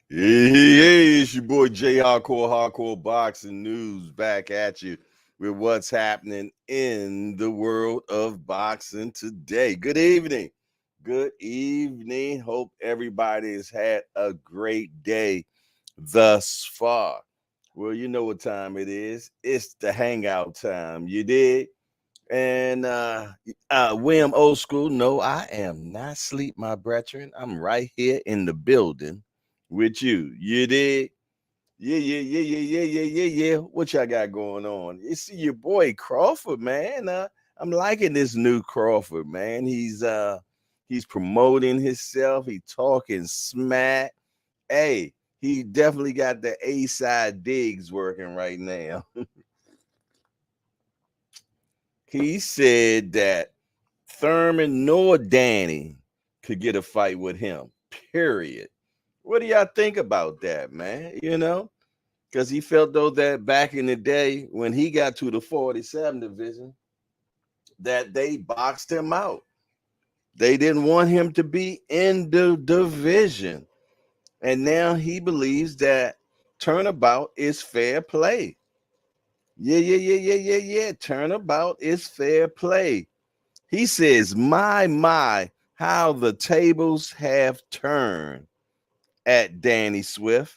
Hey, it's your boy J Hardcore Boxing News back at you with what's happening in the world of boxing today. Good evening. Good evening. Hope everybody's had a great day thus far. Well, you know what time it is. It's the hangout time. You did? And William Old School, no, I am not asleep, my brethren. I'm right here in the building with you. You did? Yeah. What y'all got going on? It's your boy Crawford, man. I'm liking this new Crawford, man. He's promoting himself. He talking smack. Hey, he definitely got the A-side digs working right now. He said that Thurman nor Danny could get a fight with him. Period. What do y'all think about that, man? Because he felt though that back in the day when he got to the 47 division, that they boxed him out. They didn't want him to be in the division. And now he believes that turnabout is fair play. Yeah. Turnabout is fair play. He says, my, how the tables have turned at Danny Swift.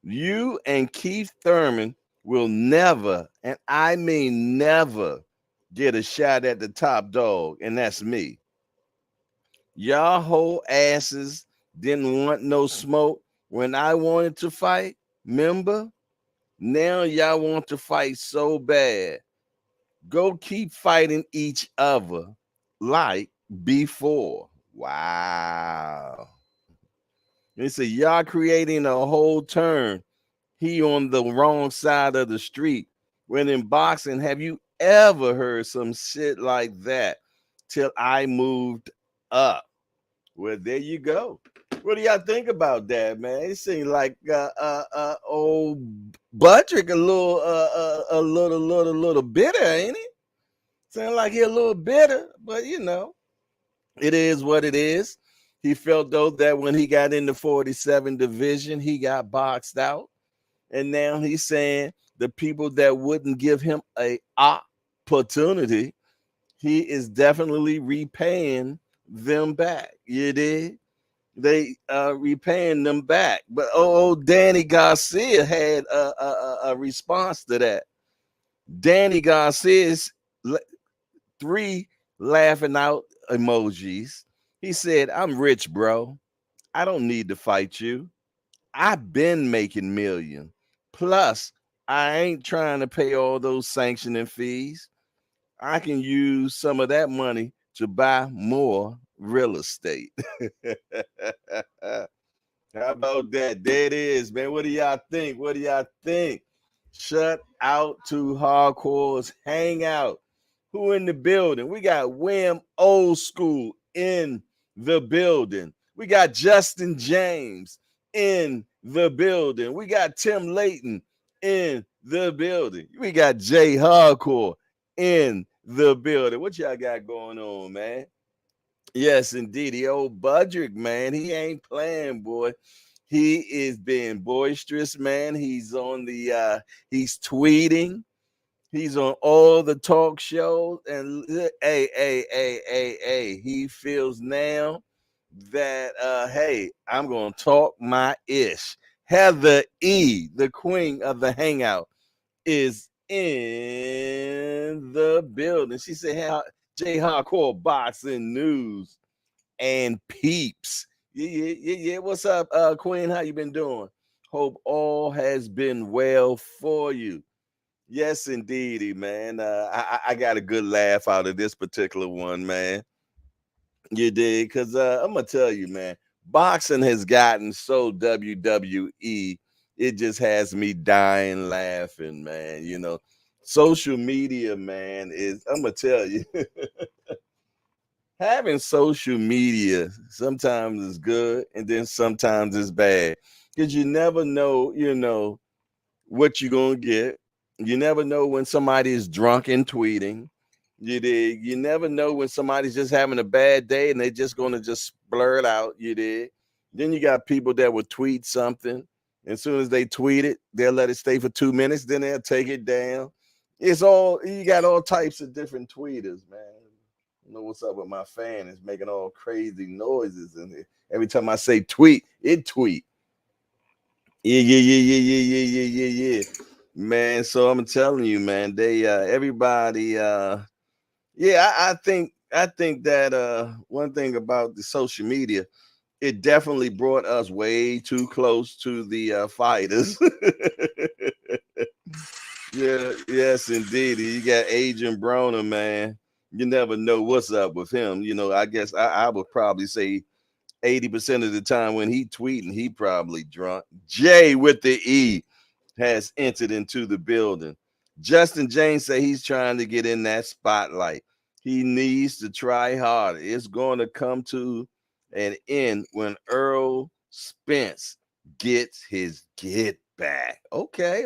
You and Keith Thurman will never, and I mean never, get a shot at the top dog, and that's me. Y'all whole asses didn't want no smoke when I wanted to fight, remember? Now y'all want to fight so bad. Go keep fighting each other like before. Wow. They say y'all creating a whole turn. He on the wrong side of the street. When in boxing, have you ever heard some shit like that? Till I moved up. Well, there you go. What do y'all think about that, man? It seems like old Budrick a little bitter, ain't he? Sound like he a little bitter, but it is what it is. He felt though that when he got in the 47 division, he got boxed out. And now he's saying the people that wouldn't give him a opportunity, he is definitely repaying them back. You did? They repaying them back. But Danny Garcia had a response to that. Danny Garcia's 3 laughing out emojis. He said, I'm rich, bro. I don't need to fight you. I've been making millions. Plus, I ain't trying to pay all those sanctioning fees. I can use some of that money to buy more real estate. How about that? There it is, man. What do y'all think? What do y'all think? Shut out to Hardcore's Hangout. Who in the building? We got Wham Old School in the building. We got Justin James in the building. We got Tim Layton in the building. We got Jay Hardcore in the building. What y'all got going on, man? Yes, indeed. The old Budrick, man. He ain't playing, boy. He is being boisterous, man. He's on the he's tweeting. He's on all the talk shows, and hey, he feels now that hey, I'm gonna talk my ish. Heather E, the queen of the hangout, is in the building. She said, hey, J Hardcore Boxing News and peeps. Yeah. What's up, Queen? How you been doing? Hope all has been well for you. Yes, indeedy, man. I got a good laugh out of this particular one, man. You did, because I'm gonna tell you, man, boxing has gotten so WWE, it just has me dying laughing, man. Social media, man, is I'm gonna tell you, having social media sometimes is good and then sometimes it's bad. Because you never know, what you're gonna get. You never know when somebody is drunk and tweeting. You did. You never know when somebody's just having a bad day and they're just gonna just blurt out. You did. Then you got people that would tweet something. As soon as they tweet it, they'll let it stay for 2 minutes. Then they'll take it down. It's all, you got all types of different tweeters, man. I don't know what's up with my fan. It's making all crazy noises in here. Every time I say tweet, it tweet. Yeah. Man, so I'm telling you, man, they everybody I think that one thing about the social media, it definitely brought us way too close to the fighters. Yeah, yes, indeed. You got Agent Broner, man. You never know what's up with him. I guess I would probably say 80% of the time when he tweeting, he probably drunk. Jay with the E has entered into the building. Justin James say he's trying to get in that spotlight. He needs to try harder. It's going to come to an end when Earl Spence gets his get back. Okay.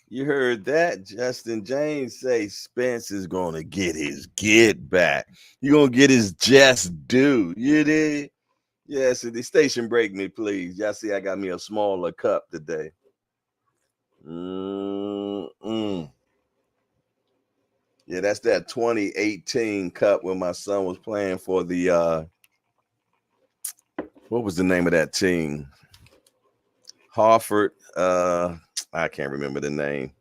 You heard that? Justin James say Spence is going to get his get back. You're going to get his just due. You did? Yes, the station break me, please. Y'all see I got me a smaller cup today. Yeah, that's that 2018 cup when my son was playing for the what was the name of that team? Hartford. I can't remember the name.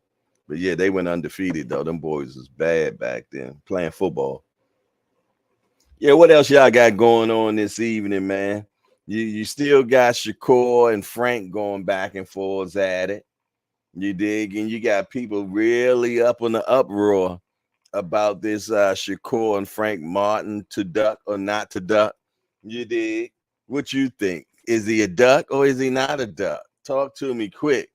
But yeah, they went undefeated though. Them boys was bad back then playing football. Yeah, what else y'all got going on this evening, man? You still got Shakur and Frank going back and forth at it. You dig? And you got people really up on the uproar about this Shakur and Frank Martin to duck or not to duck. You dig? What you think? Is he a duck or is he not a duck? Talk to me quick.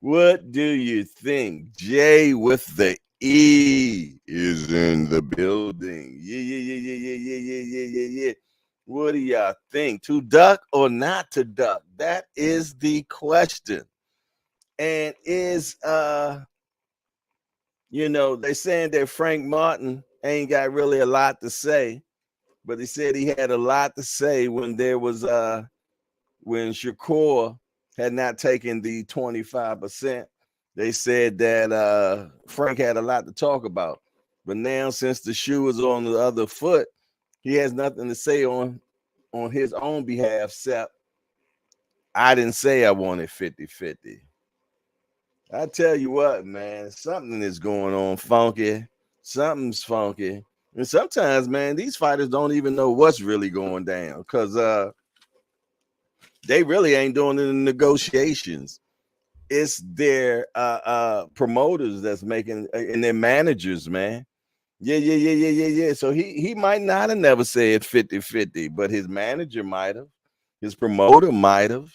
What do you think? Jay with the E is in the building. Yeah. What do y'all think? To duck or not to duck? That is the question. And is they saying that Frank Martin ain't got really a lot to say, but he said he had a lot to say when there was when Shakur had not taken the 25%. They said that Frank had a lot to talk about. But now, since the shoe is on the other foot, he has nothing to say on his own behalf, except I didn't say I wanted 50-50. I tell you what, man, something is going on funky. Something's funky. And sometimes, man, these fighters don't even know what's really going down because they really ain't doing the negotiations. It's their promoters that's making and their managers, man. Yeah. So he might not have never said 50-50, but his manager might have, his promoter might have.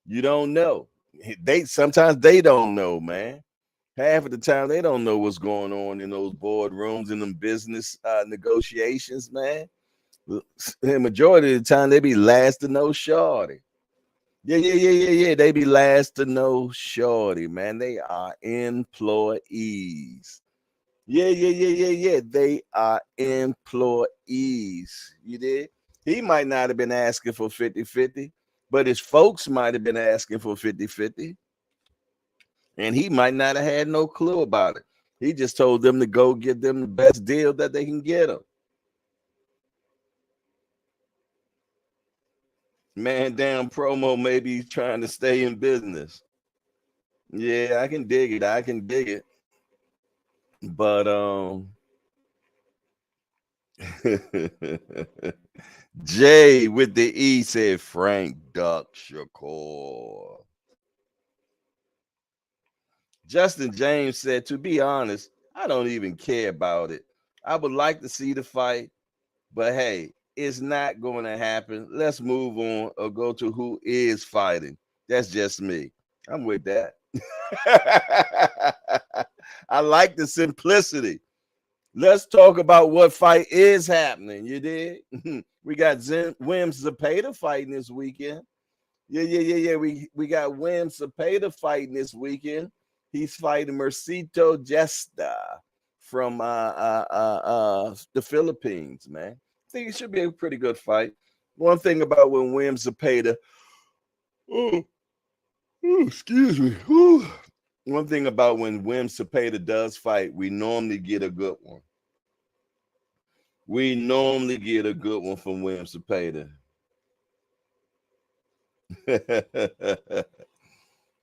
You don't know. Sometimes they don't know, man. Half of the time they don't know what's going on in those boardrooms and them business negotiations, man. The majority of the time they be last to know shorty. Yeah. They be last to know shorty, man. They are employees. Yeah. They are employees. You did? He might not have been asking for 50-50, but his folks might have been asking for 50-50. And he might not have had no clue about it. He just told them to go get them the best deal that they can get them. Man down promo, maybe he's trying to stay in business. Yeah, I can dig it. But Jay with the E said Frank Duck Shakur. Justin James said, to be honest, I don't even care about it. I would like to see the fight, but hey, it's not going to happen. Let's move on or go to who is fighting. That's just me. I'm with that. I like the simplicity. Let's talk about what fight is happening. You did? We got Wim Zapata fighting this weekend. Yeah. We got Wim Zapata fighting this weekend. He's fighting Mercito Gesta from the Philippines, man. I think it should be a pretty good fight. One thing about when Williams Zepeda, excuse me. One thing about when Williams Zepeda does fight, we normally get a good one. We normally get a good one from Williams Zepeda.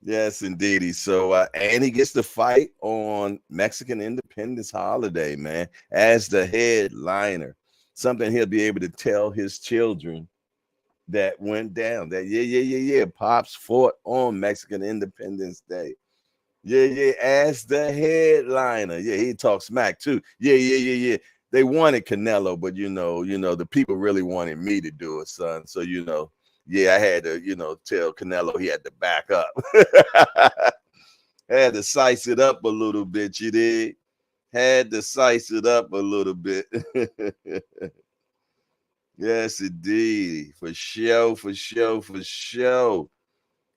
Yes, indeedy. So, and he gets to fight on Mexican Independence Holiday, man, as the headliner. Something he'll be able to tell his children that went down. That yeah. Pops fought on Mexican Independence Day. Yeah. As the headliner. Yeah, he talks smack too. Yeah. They wanted Canelo, but you know, the people really wanted me to do it, son. So yeah, I had to, tell Canelo he had to back up. Had to size it up a little bit, you did. Had to size it up a little bit. Yes, indeed. For sure.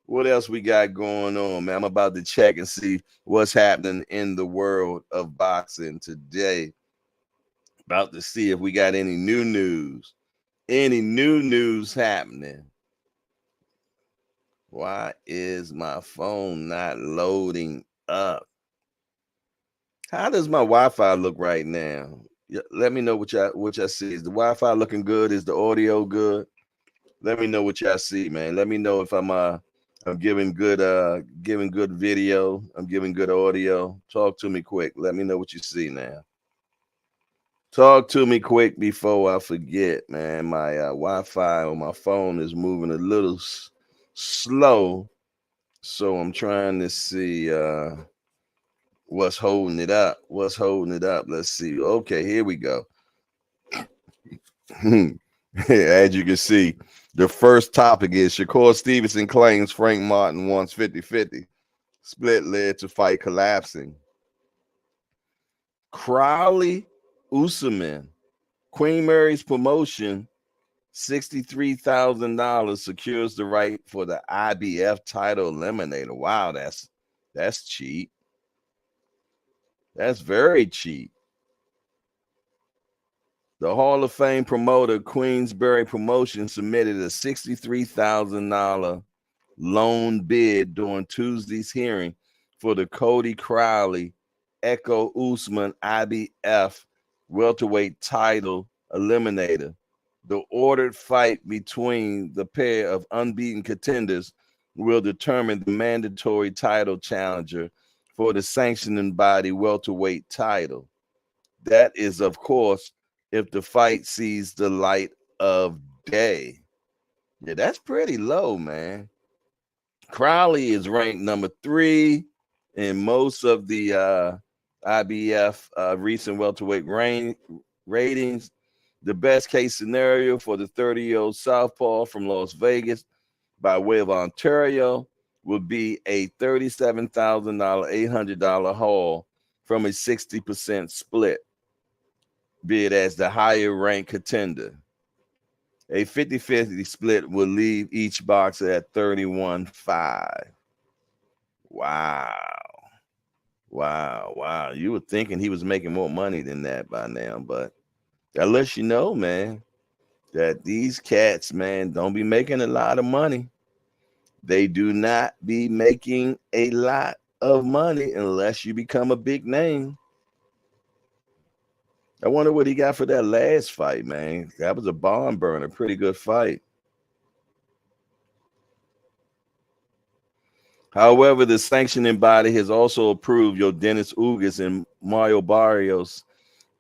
What else we got going on, man? I'm about to check and see what's happening in the world of boxing today. About to see if we got any new news. Any new news happening. Why is my phone not loading up? How does my Wi-Fi look right now? Let me know what y'all see. Is the Wi-Fi looking good? Is the audio good? Let me know what y'all see, man. Let me know if I'm giving good video. I'm giving good audio. Talk to me quick. Let me know what you see now. Talk to me quick before I forget, man. My Wi-Fi on my phone is moving a little slow, so I'm trying to see what's holding it up. Let's see. Okay, here we go. As you can see, the first topic is Shakur Stevenson claims Frank Martin wants 50-50. Split led to fight collapsing. Crowley Usman, Queen Mary's promotion, $63,000 secures the right for the IBF title eliminator. Wow, that's cheap. That's very cheap. The Hall of Fame promoter, Queensberry Promotion, submitted a $63,000 loan bid during Tuesday's hearing for the Cody Crowley Echo Usman IBF welterweight title eliminator. The ordered fight between the pair of unbeaten contenders will determine the mandatory title challenger for the sanctioning body welterweight title. That is, of course, if the fight sees the light of day. Yeah, that's pretty low, man. Crowley is ranked number 3 in most of the IBF recent welterweight ratings. The best case scenario for the 30-year-old southpaw from Las Vegas by way of Ontario would be a $37,000, $800 haul from a 60% split bid as the higher ranked contender. A 50-50 split will leave each boxer at $31,500. Wow. You were thinking he was making more money than that by now, but that lets you know, man, that these cats, man, don't be making a lot of money. They do not be making a lot of money unless you become a big name. I wonder what he got for that last fight, man. That was a barn burner, pretty good fight. However, the sanctioning body has also approved Dennis Ugas and Mario Barrios'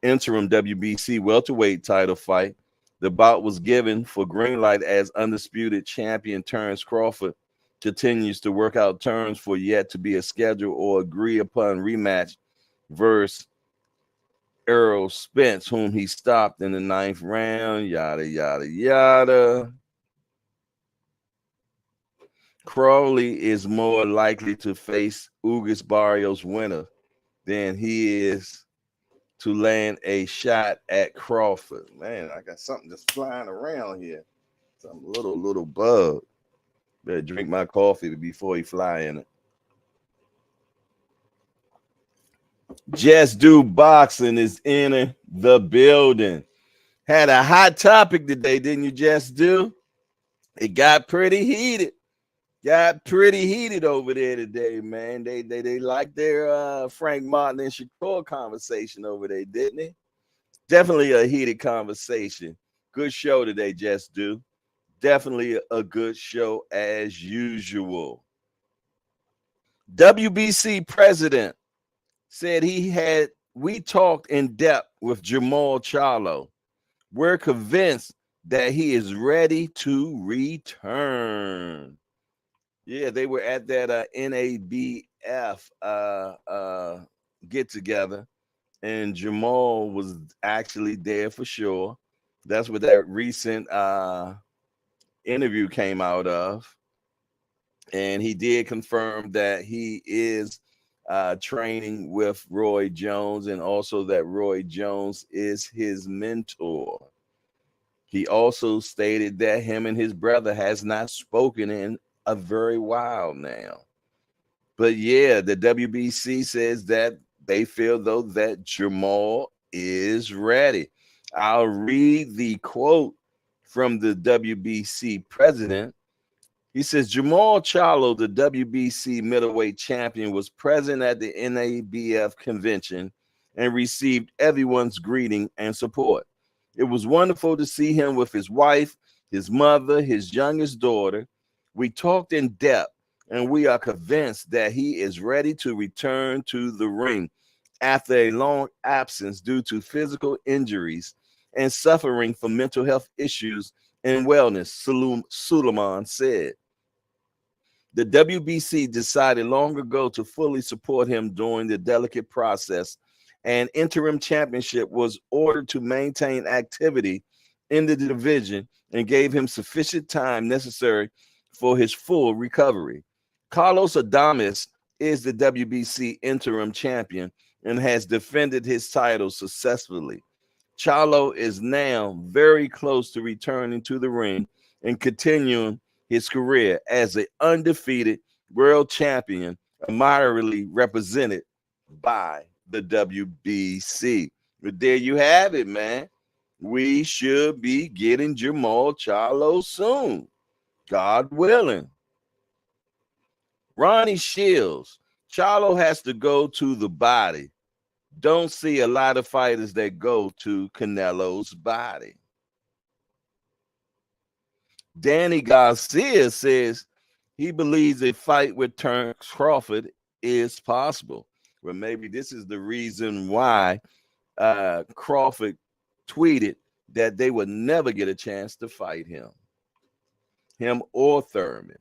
interim WBC welterweight title fight. The bout was given for green light as undisputed champion Terrence Crawford continues to work out terms for yet to be a scheduled or agree upon rematch versus Errol Spence, whom he stopped in the 9th round. Yada. Crowley is more likely to face Ugas Barrios winner than he is to land a shot at Crawford. Man, I got something just flying around here. Some little bug. Better drink my coffee before he fly in it. Just Do Boxing is in the building. Had a hot topic today, didn't you just do? It got pretty heated. Got pretty heated over there today, man. They like their Frank Martin and Shakur conversation over there, didn't they? Definitely a heated conversation. Good show today, just do. Definitely a good show as usual. WBC president said we talked in depth with Jamal Charlo. We're convinced that he is ready to return. Yeah, they were at that NABF get together, and Jamal was actually there for sure. That's what that recent interview came out of. And he did confirm that he is training with Roy Jones, and also that Roy Jones is his mentor. He also stated that him and his brother has not spoken in a very while now. But yeah, the WBC says that they feel though that Jamal is ready. I'll read the quote from the WBC president. He says, Jamal Charlo, the WBC middleweight champion, was present at the NABF convention and received everyone's greeting and support. It was wonderful to see him with his wife, his mother, his youngest daughter. We talked in depth, and we are convinced that he is ready to return to the ring after a long absence due to physical injuries and suffering from mental health issues and wellness, Suleiman said. The WBC decided long ago to fully support him during the delicate process, and interim championship was ordered to maintain activity in the division and gave him sufficient time necessary for his full recovery. Carlos Adames is the WBC interim champion and has defended his title successfully. Charlo is now very close to returning to the ring and continuing his career as an undefeated world champion, admirably represented by the WBC. But there you have it, man. We should be getting Jamal Charlo soon, God willing. Ronnie Shields, Charlo has to go to the body. Don't see a lot of fighters that go to Canelo's body. Danny Garcia says he believes a fight with Crawford is possible. Well, maybe this is the reason why Crawford tweeted that they would never get a chance to fight him or Thurman.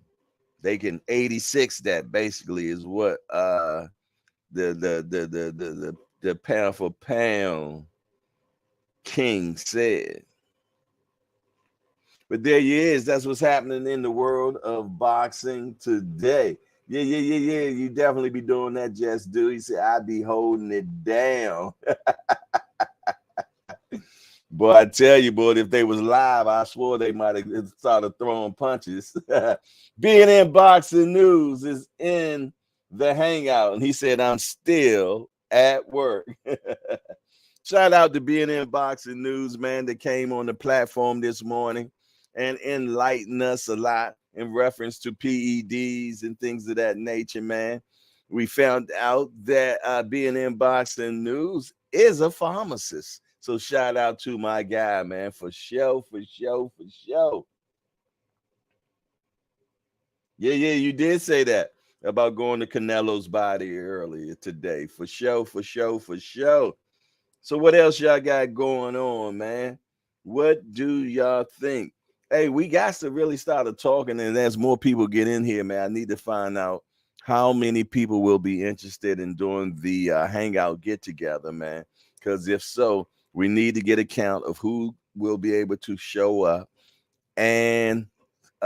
They can 86 that basically is what the pound for pound king said. But there he is. That's what's happening in the world of boxing today. Yeah. You definitely be doing that, just do. He said, I be holding it down. Boy, I tell you, boy, if they was live, I swore they might have started throwing punches. B&N Boxing News is in the hangout, and he said, I'm still at work. Shout out to B&N Boxing News, man, that came on the platform this morning and enlightened us a lot in reference to PEDs and things of that nature, man. We found out that B&N Boxing News is a pharmacist. So shout out to my guy, man, for show. Yeah, you did say that about going to Canelo's body earlier today. For show. So what else y'all got going on, man? What do y'all think? Hey, we got to really start talking, and as more people get in here, man, I need to find out how many people will be interested in doing the hangout get together, man. Because if so, we need to get a count of who will be able to show up and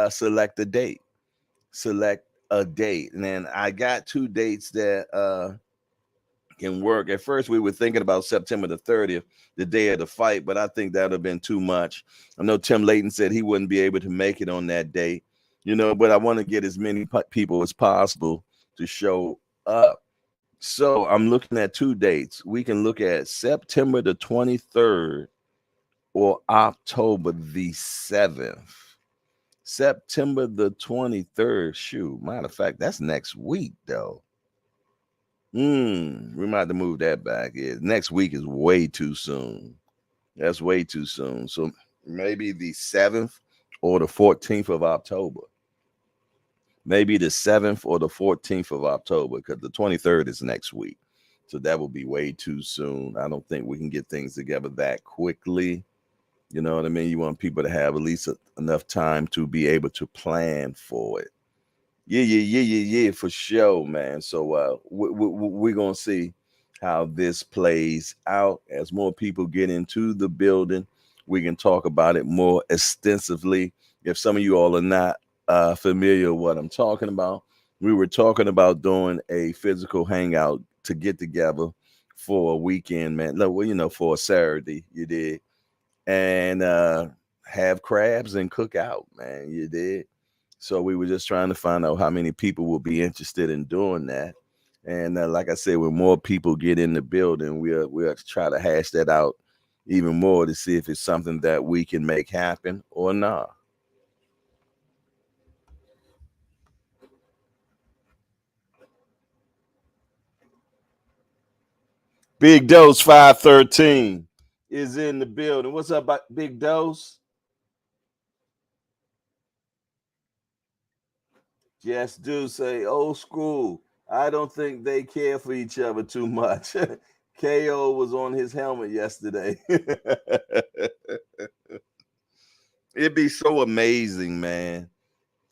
select a date. And then I got 2 dates that can work. At first, we were thinking about September the 30th, the day of the fight, but I think that would have been too much. I know Tim Layton said he wouldn't be able to make it on that day, but I want to get as many people as possible to show up. So I'm looking at 2 dates. We can look at September the 23rd or October the 7th? September the 23rd. Shoot, matter of fact, that's next week, though. We might have to move that back. Yeah, next week is way too soon. That's way too soon. So maybe the 7th or the 14th of October. Maybe the 7th or the 14th of October, because the 23rd is next week. So that will be way too soon. I don't think we can get things together that quickly. You know what I mean? You want people to have at least enough time to be able to plan for it. Yeah, for sure, man. So we're going to see how this plays out as more people get into the building. We can talk about it more extensively. If some of you all are not familiar with what I'm talking about, we were talking about doing a physical hangout to get together for a weekend, man. Well, you know, for a Saturday, you did, and have crabs and cook out, man. You did. So we were just trying to find out how many people will be interested in doing that. And like I said, when more people get in the building, we'll try to hash that out even more to see if it's something that we can make happen or not. Big Dose 513 is in the building. What's up, Big Dose? Yes, do say old school. I don't think they care for each other too much. KO was on his helmet yesterday. It'd be so amazing, man.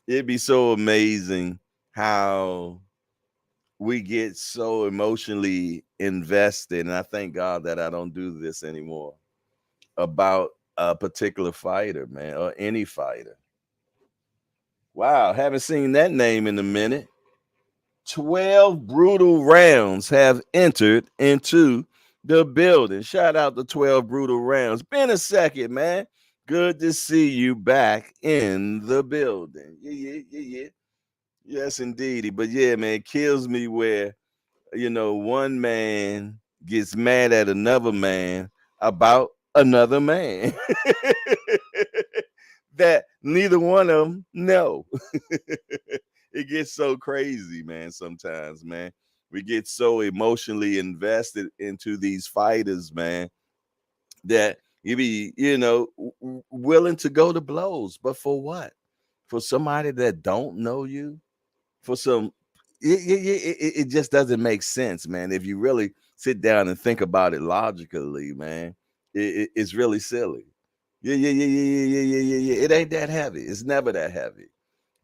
It'd be so amazing how we get so emotionally invested. And I thank God that I don't do this anymore about a particular fighter, man, or any fighter. Wow, haven't seen that name in a minute. 12 brutal rounds have entered into the building. Shout out to 12 brutal rounds. Been a second, man. Good to see you back in the building. Yeah. Yes, indeed. But yeah, man, it kills me where, you know, one man gets mad at another man about another man that neither one of them know. It gets so crazy, man. Sometimes, man, we get so emotionally invested into these fighters, man, that you be, you know, willing to go to blows. But for what? For somebody that don't know you? For some, it just doesn't make sense, man. If you really sit down and think about it logically, man, it's really silly. Yeah. It ain't that heavy. It's never that heavy.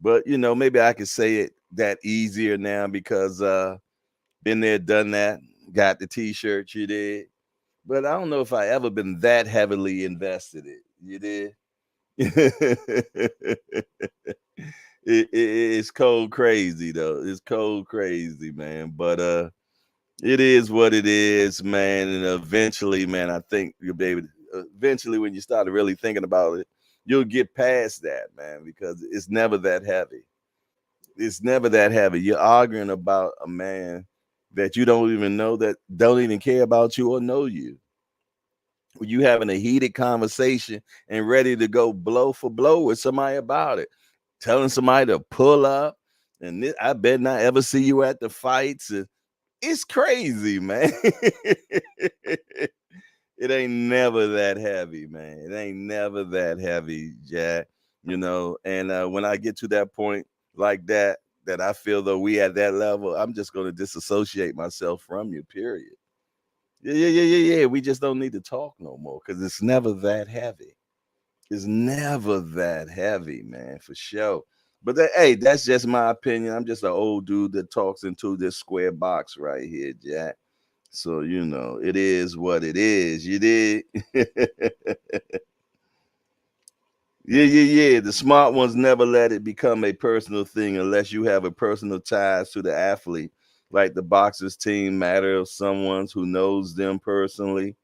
But you know, maybe I could say it that easier now because been there, done that, got the t-shirt, you did. But I don't know if I ever been that heavily invested in. You did. It's cold crazy though. It's cold crazy, man. But it is what it is, man. And eventually, man, I think you'll be able to, eventually when you start really thinking about it, you'll get past that, man, because it's never that heavy. It's never that heavy. You're arguing about a man that you don't even know, that don't even care about you or know you. You having a heated conversation and ready to go blow for blow with somebody about it, telling somebody to pull up, and I bet not ever see you at the fights. And it's crazy, man. It ain't never that heavy, man. It ain't never that heavy, Jack. You know, and when I get to that point like that, that I feel though we at that level, I'm just gonna disassociate myself from you, period. Yeah. We just don't need to talk no more because it's never that heavy. It's never that heavy, man, for sure. But hey, that's just my opinion. I'm just an old dude that talks into this square box right here, Jack. So you know, it is what it is. You did. Yeah. The smart ones never let it become a personal thing unless you have a personal ties to the athlete, like the boxers team matter of someone who knows them personally.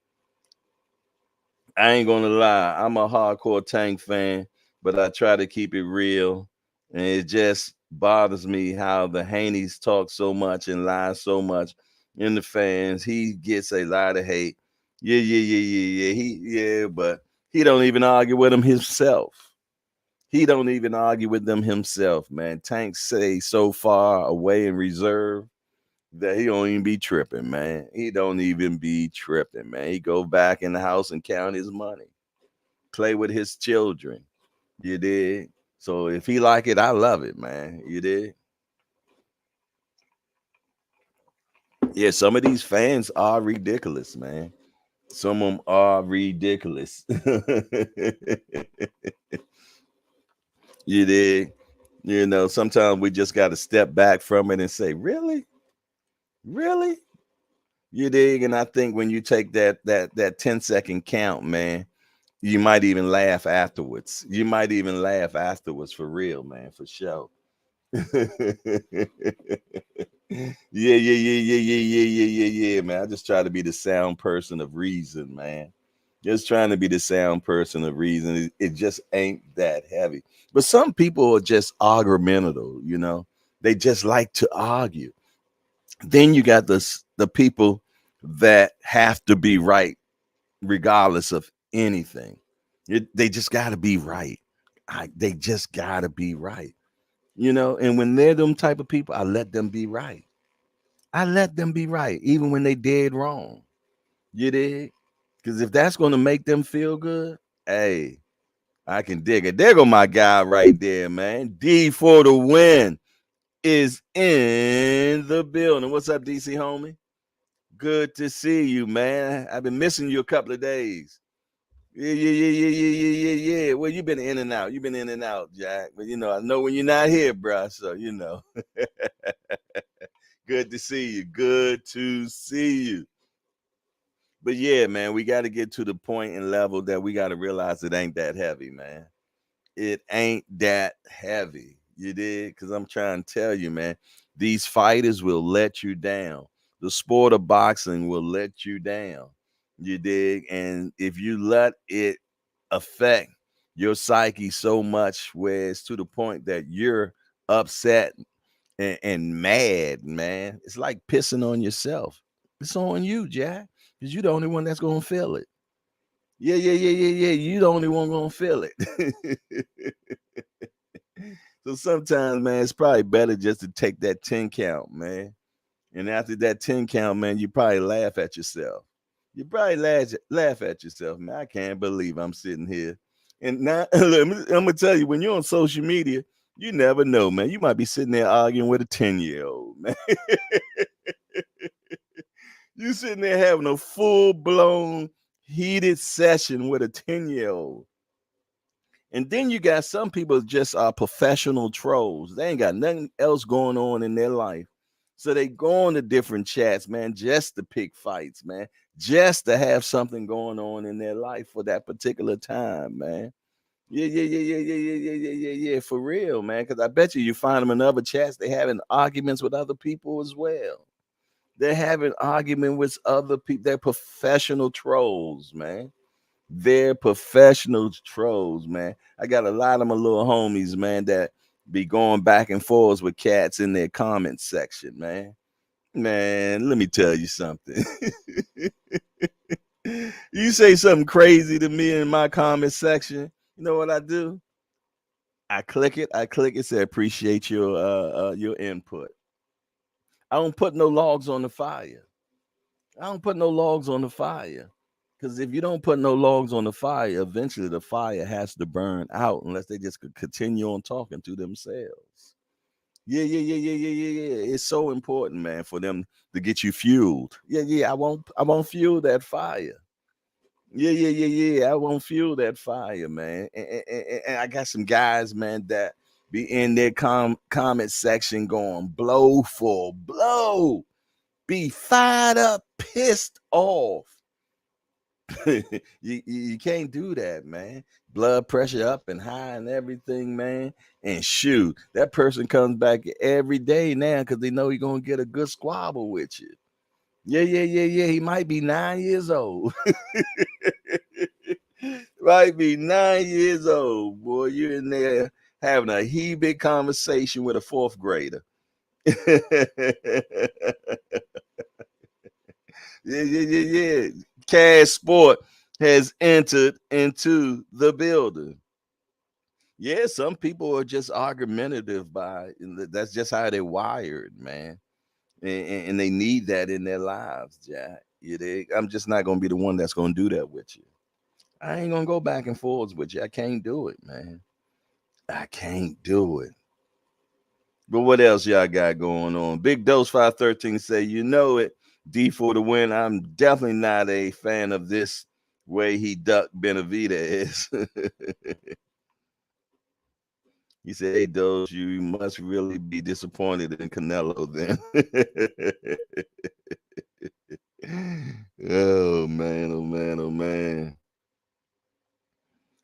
I ain't gonna lie, I'm a hardcore Tank fan, but I try to keep it real. And it just bothers me how the Haneys talk so much and lie so much in the fans. He gets a lot of hate. Yeah. But He don't even argue with them himself. He don't even argue with them himself, man. Tank say so far away in reserve that he don't even be tripping, man. He don't even be tripping, man. He go back in the house and count his money, play with his children. You did. So if he like it, I love it, man. You did. Yeah, some of these fans are ridiculous, man. Some of them are ridiculous. You did. You know, sometimes we just got to step back from it and say, really? Really? You dig? And I think when you take that 10-second count, man, you might even laugh afterwards. You might even laugh afterwards for real, man, for sure. Yeah, man. I just try to be the sound person of reason, man. Just trying to be the sound person of reason. It just ain't that heavy. But some people are just argumentative, you know. They just like to argue. Then you got the people that have to be right regardless of anything. They just got to be right. They just got to be right. You know, and when they're them type of people, I let them be right. I let them be right, even when they dead wrong. You dig? Because if that's going to make them feel good, hey, I can dig it. There go my guy right there, man. D for the win is in the building. What's up, DC homie? Good to see you, man. I've been missing you a couple of days. Yeah. Well, you've been in and out. You've been in and out, Jack. But you know, I know when you're not here, bro. So you know. Good to see you. Good to see you. But yeah, man, we got to get to the point and level that we got to realize it ain't that heavy, man. It ain't that heavy. You did? Because I'm trying to tell you, man, these fighters will let you down. The sport of boxing will let you down. You dig? And if you let it affect your psyche so much where it's to the point that you're upset and mad, man, it's like pissing on yourself. It's on you, Jack, because you're the only one that's going to feel it. Yeah. You the only one going to feel it. So sometimes, man, it's probably better just to take that 10 count, man. And after that 10 count, man, you probably laugh at yourself. You probably laugh at yourself, man. I can't believe I'm sitting here. And now I'm gonna tell you, when you're on social media, you never know, man. You might be sitting there arguing with a 10-year-old, man. You sitting there having a full-blown heated session with a 10-year-old. And then you got some people just are professional trolls. They ain't got nothing else going on in their life. So they go on to different chats, man, just to pick fights, man, just to have something going on in their life for that particular time, man. Yeah, for real, man. Because I bet you find them in other chats, they having arguments with other people as well. They're having argument with other people. They're professional trolls, man. They're professional trolls, man. I got a lot of my little homies, man, that be going back and forth with cats in their comment section, man. Man, let me tell you something. You say something crazy to me in my comment section, you know what I do? I click it, say appreciate your input. I don't put no logs on the fire. I don't put no logs on the fire. Because if you don't put no logs on the fire, eventually the fire has to burn out unless they just could continue on talking to themselves. Yeah. It's so important, man, for them to get you fueled. Yeah. I won't fuel that fire. Yeah. I won't fuel that fire, man. And I got some guys, man, that be in their comment section going blow for blow, be fired up, pissed off. You can't do that, man. Blood pressure up and high and everything, man. And shoot, that person comes back every day now because they know you're gonna get a good squabble with you. Yeah. He might be 9 years old. Might be 9 years old, boy. You're in there having a heated conversation with a fourth grader. Yeah. Cash sport. has entered into the building. Yeah, some people are just argumentative that's just how they're wired, man. And they need that in their lives, Jack. I'm just not gonna be the one that's gonna do that with you. I ain't gonna go back and forwards with you. I can't do it, man. I can't do it. But what else y'all got going on? Big Dose 513 say, you know it. D for the win. I'm definitely not a fan of this way he ducked Benavidez. He said, hey, Dose, you must really be disappointed in Canelo then. Oh, man, oh, man, oh, man.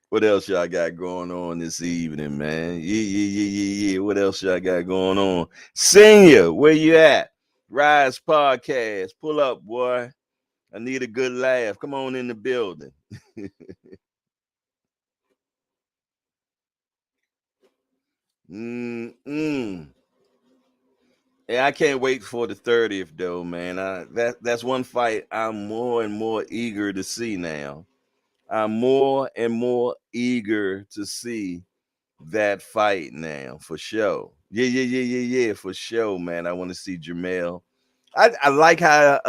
What else y'all got going on this evening, man? Yeah. What else y'all got going on? Senior, where you at? Rise Podcast. Pull up, boy. I need a good laugh. Come on in the building. Yeah, I can't wait for the 30th though, man. That's one fight I'm more and more eager to see now. I'm more and more eager to see that fight now, for sure. Yeah, for sure, man. I want to see Jamel. I like how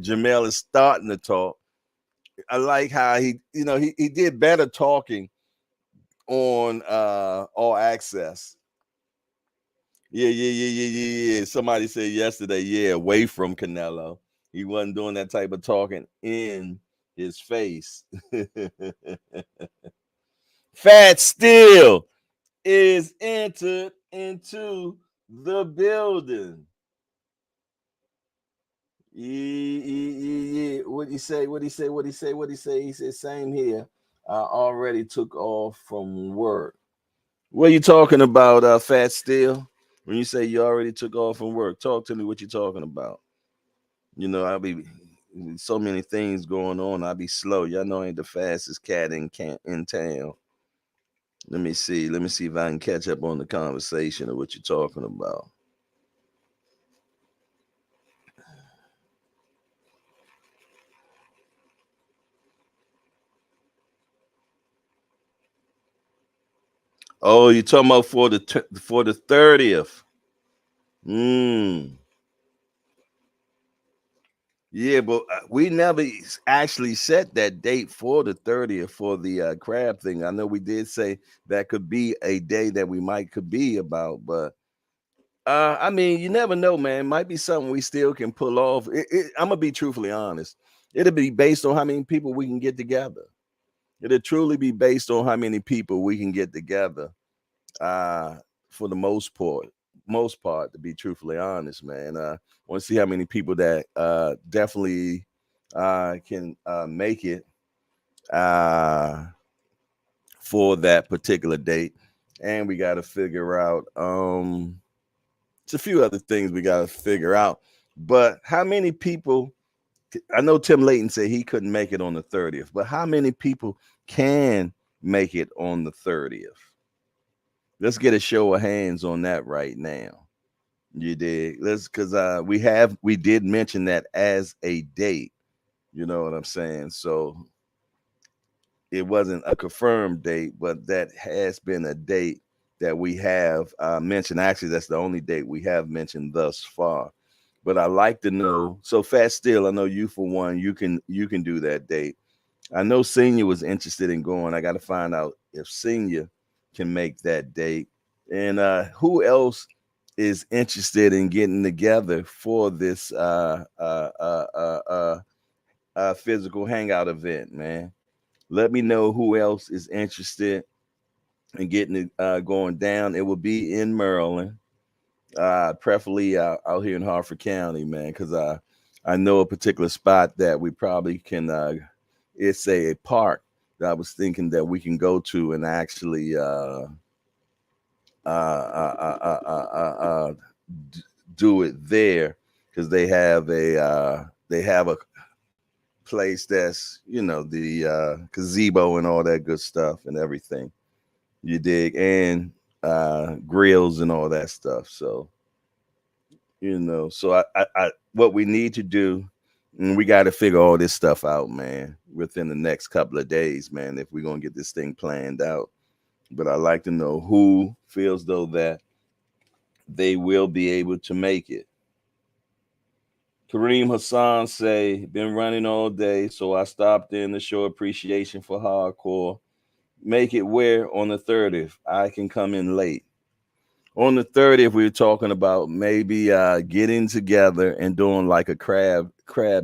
Jamel is starting to talk. I like how he did better talking on All Access. Yeah. Somebody said yesterday, yeah, away from Canelo. He wasn't doing that type of talking in his face. Fat Steel is entered into the building. Yeah. What he say? He said, same here. I already took off from work. What are you talking about, Fat Steel? When you say you already took off from work, talk to me what you talking about. I'll be so many things going on. I'll be slow. Y'all know I ain't the fastest cat in town. Let me see. Let me see if I can catch up on the conversation of what you're talking about. Oh, you're talking about for the 30th. Yeah, but we never actually set that date for the 30th for the crab thing. I know we did say that could be a day that we could be about, but I mean, you never know, man. Might be something we still can pull off. I'm gonna be truthfully honest. It'll be based on how many people we can get together. It'll truly be based on how many people we can get together. Uh, for the most part, to be truthfully honest, man. Want to see how many people that definitely can make it for that particular date, and we got to figure out. It's a few other things we got to figure out, but how many people? I know Tim Layton said he couldn't make it on the 30th, but how many people can make it on the 30th? Let's get a show of hands on that right now. You did. Let's because we did mention that as a date. You know what I'm saying? So it wasn't a confirmed date, but that has been a date that we have mentioned. Actually, that's the only date we have mentioned thus far. But I like to know. So Fat Steel, I know you for one, you can do that date. I know Senior was interested in going. I got to find out if Senior can make that date. And who else is interested in getting together for this physical hangout event, man? Let me know who else is interested in getting it going down. It will be in Maryland, preferably out here in Harford County, man, because I know a particular spot that we probably can. It's a park that I was thinking that we can go to and actually do it there because they have a place that's the gazebo and all that good stuff and everything. You dig, and grills and all that stuff. So so I what we need to do And we got to figure all this stuff out, man, within the next couple of days, man, if we're going to get this thing planned out. But I'd like to know who feels though that they will be able to make it. Kareem Hassan say, been running all day, so I stopped in to show appreciation for hardcore. Make it where on the 30th. I can come in late. On the 30th, we were talking about maybe getting together and doing like a crab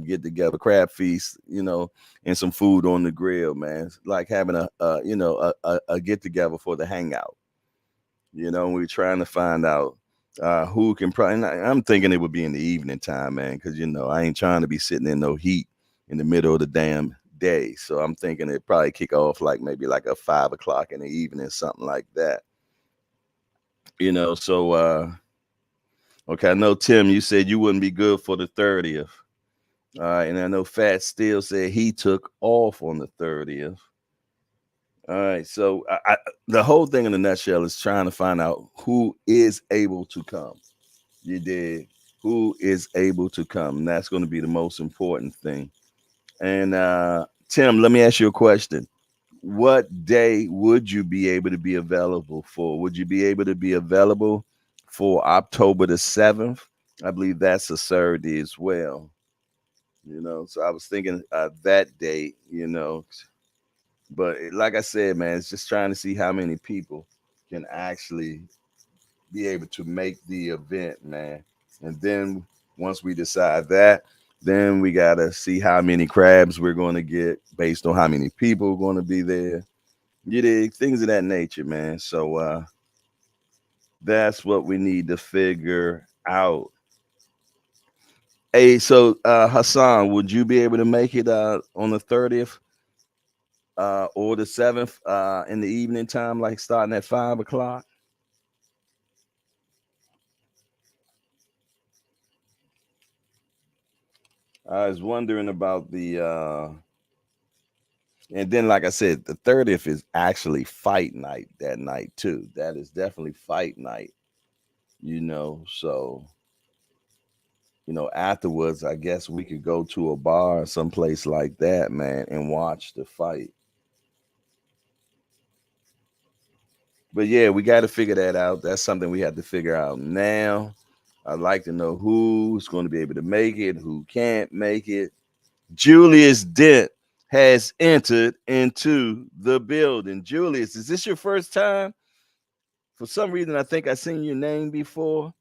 get together, crab feast, and some food on the grill, man. It's like having a get together for the hangout. We're trying to find out who can probably. And I'm thinking it would be in the evening time, man, because I ain't trying to be sitting in no heat in the middle of the damn day. So I'm thinking it probably kick off like maybe like a 5 o'clock in the evening, something like that. So okay, I know Tim, you said you wouldn't be good for the 30th. All right, and I know Fat still said he took off on the 30th. All right, so the whole thing in a nutshell is trying to find out who is able to come. You did. Who is able to come? And that's going to be the most important thing. And Tim, let me ask you a question. What day would you be able to be available for? Would you be able to be available for October the 7th? I believe that's a Saturday as well. So I was thinking that date, but like I said, man, it's just trying to see how many people can actually be able to make the event, man. And then once we decide that, then we got to see how many crabs we're going to get based on how many people are going to be there. You dig? Things of that nature, man. So that's what we need to figure out. Hey, so Hassan, would you be able to make it on the 30th or the 7th in the evening time, like starting at 5 o'clock? I was wondering about the and then like I said, the 30th is actually fight night that night too. That is definitely fight night, so afterwards, I guess we could go to a bar or someplace like that, man, and watch the fight. But yeah, we got to figure that out. That's something we have to figure out now. I'd like to know who's going to be able to make it, who can't make it. Julius Dent has entered into the building. Julius, is this your first time? For some reason, I think I've seen your name before,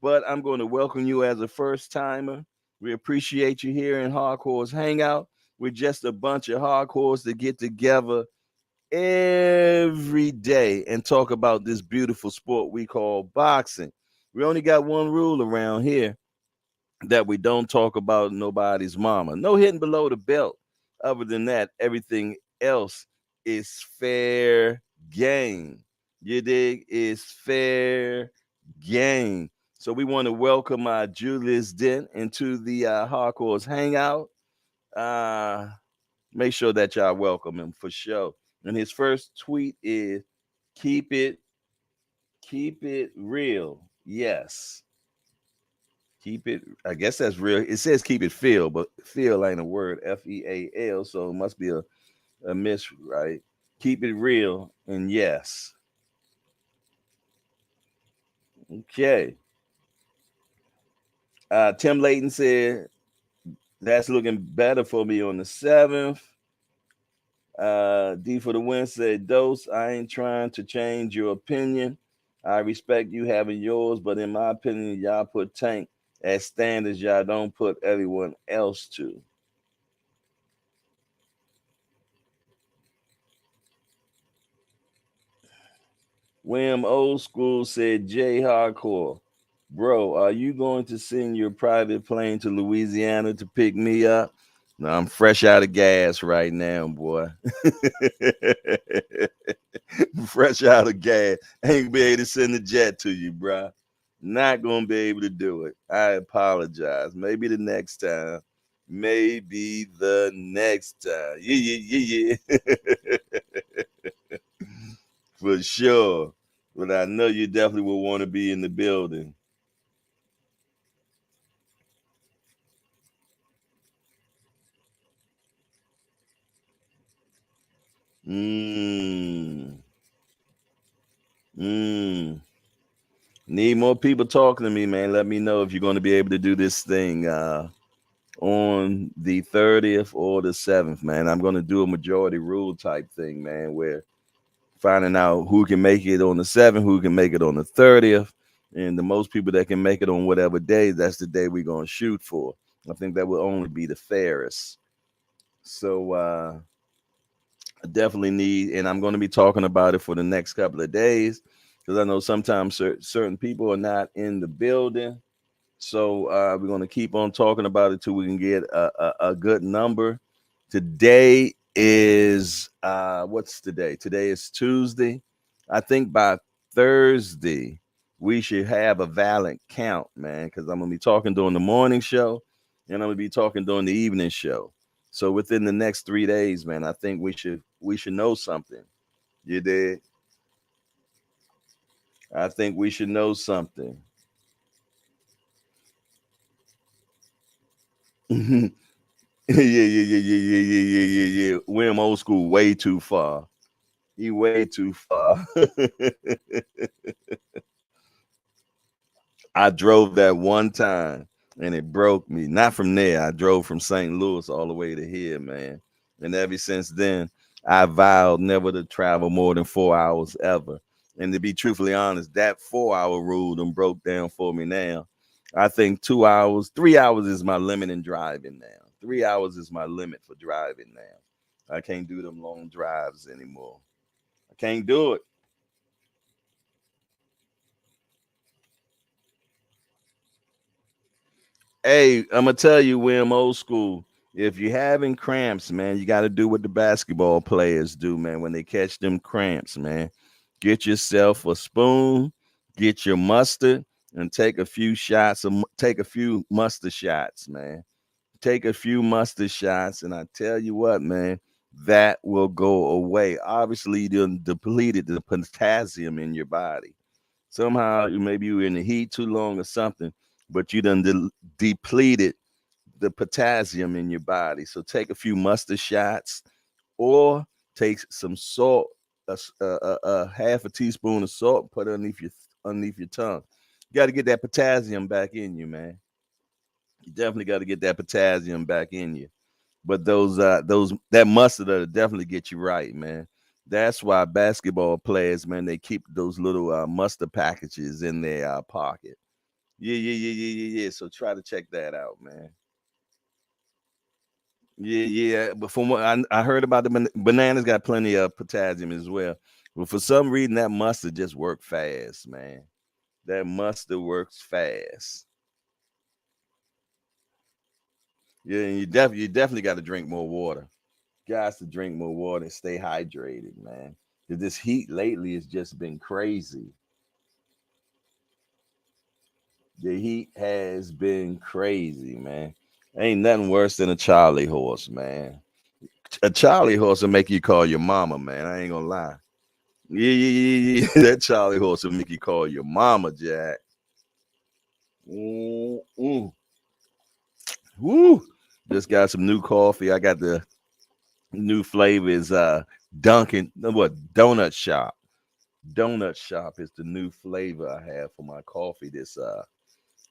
but I'm going to welcome you as a first timer. We appreciate you here in Hardcore's Hangout. We're just a bunch of hardcores that get together every day and talk about this beautiful sport we call boxing. We only got one rule around here, that we don't talk about nobody's mama. No hitting below the belt. Other than that, everything else is fair game. You dig? Is fair game. So we want to welcome Julius Dent into the Hardcore's Hangout. Uh, Make sure that y'all welcome him for sure. And his first tweet is keep it real. Yes. Keep it, I guess that's real. It says keep it feel, but feel ain't a word, FEAL. So it must be a miss, right? Keep it real. And yes. Okay. Tim Layton said, that's looking better for me on the 7th. D for the win said, Dose, I ain't trying to change your opinion. I respect you having yours, but in my opinion, y'all put Tank as standards y'all don't put everyone else to. William Old School said, J Hardcore, bro, are you going to send your private plane to Louisiana to pick me up? No, I'm fresh out of gas right now, boy. Fresh out of gas. Ain't gonna be able to send the jet to you, bro. Not gonna be able to do it. I apologize. Maybe the next time. Maybe the next time. Yeah. For sure. But I know you definitely will want to be in the building. Mm. Mm. Need more people talking to me, man. Let me know if you're going to be able to do this thing on the 30th or the 7th, man. I'm going to do a majority rule type thing, man, where finding out who can make it on the 7th, who can make it on the 30th, and the most people that can make it on whatever day, that's the day we're going to shoot for. I think that will only be the fairest. So I definitely need, and I'm going to be talking about it for the next couple of days because I know sometimes certain people are not in the building. So we're going to keep on talking about it till we can get a good number. Today is what's today? Today is Tuesday. I think by Thursday we should have a valid count, man, because I'm gonna be talking during the morning show and I'm gonna be talking during the evening show. So within the next 3 days, man, I think we should know something. You did. I think we should know something. Yeah, yeah. William old school way too far. He way too far. I drove that one time and it broke me. Not from there. I drove from St. Louis all the way to here, man. And ever since then, I vowed never to travel more than 4 hours ever. And to be truthfully honest, that 4 hour rule done broke down for me now. I think 2 hours, 3 hours is my limit in driving now. 3 hours is my limit for driving now. I can't do them long drives anymore. I can't do it. Hey, I'm gonna tell you, William, old school. If you're having cramps, man, you got to do what the basketball players do, man. When they catch them cramps, man, get yourself a spoon, get your mustard, and take a few shots. Take a few mustard shots, man. Take a few mustard shots, and I tell you what, man, that will go away. Obviously, you done depleted the potassium in your body. Somehow, maybe you were in the heat too long or something, but you done depleted the potassium in your body. So take a few mustard shots or take some salt, half a teaspoon of salt, put it underneath your tongue. You got to get that potassium back in you, man. You definitely got to get that potassium back in you. But those that mustard will definitely get you right, man. That's why basketball players, man, they keep those little mustard packages in their pocket. Yeah. So try to check that out, man. Yeah. But from what I heard about the bananas, got plenty of potassium as well. But for some reason, that mustard just worked fast, man. That mustard works fast. Yeah, and you definitely got to drink more water. Guys to drink more water and stay hydrated, man. 'Cause this heat lately has just been crazy. The heat has been crazy, man. Ain't nothing worse than a Charlie horse, man. A Charlie horse will make you call your mama, man. I ain't gonna lie. Yeah. That Charlie horse will make you call your mama, Jack. Mm-mm. Woo! Just got some new coffee. I got the new flavor is Dunkin'. What donut shop? Donut shop is the new flavor I have for my coffee this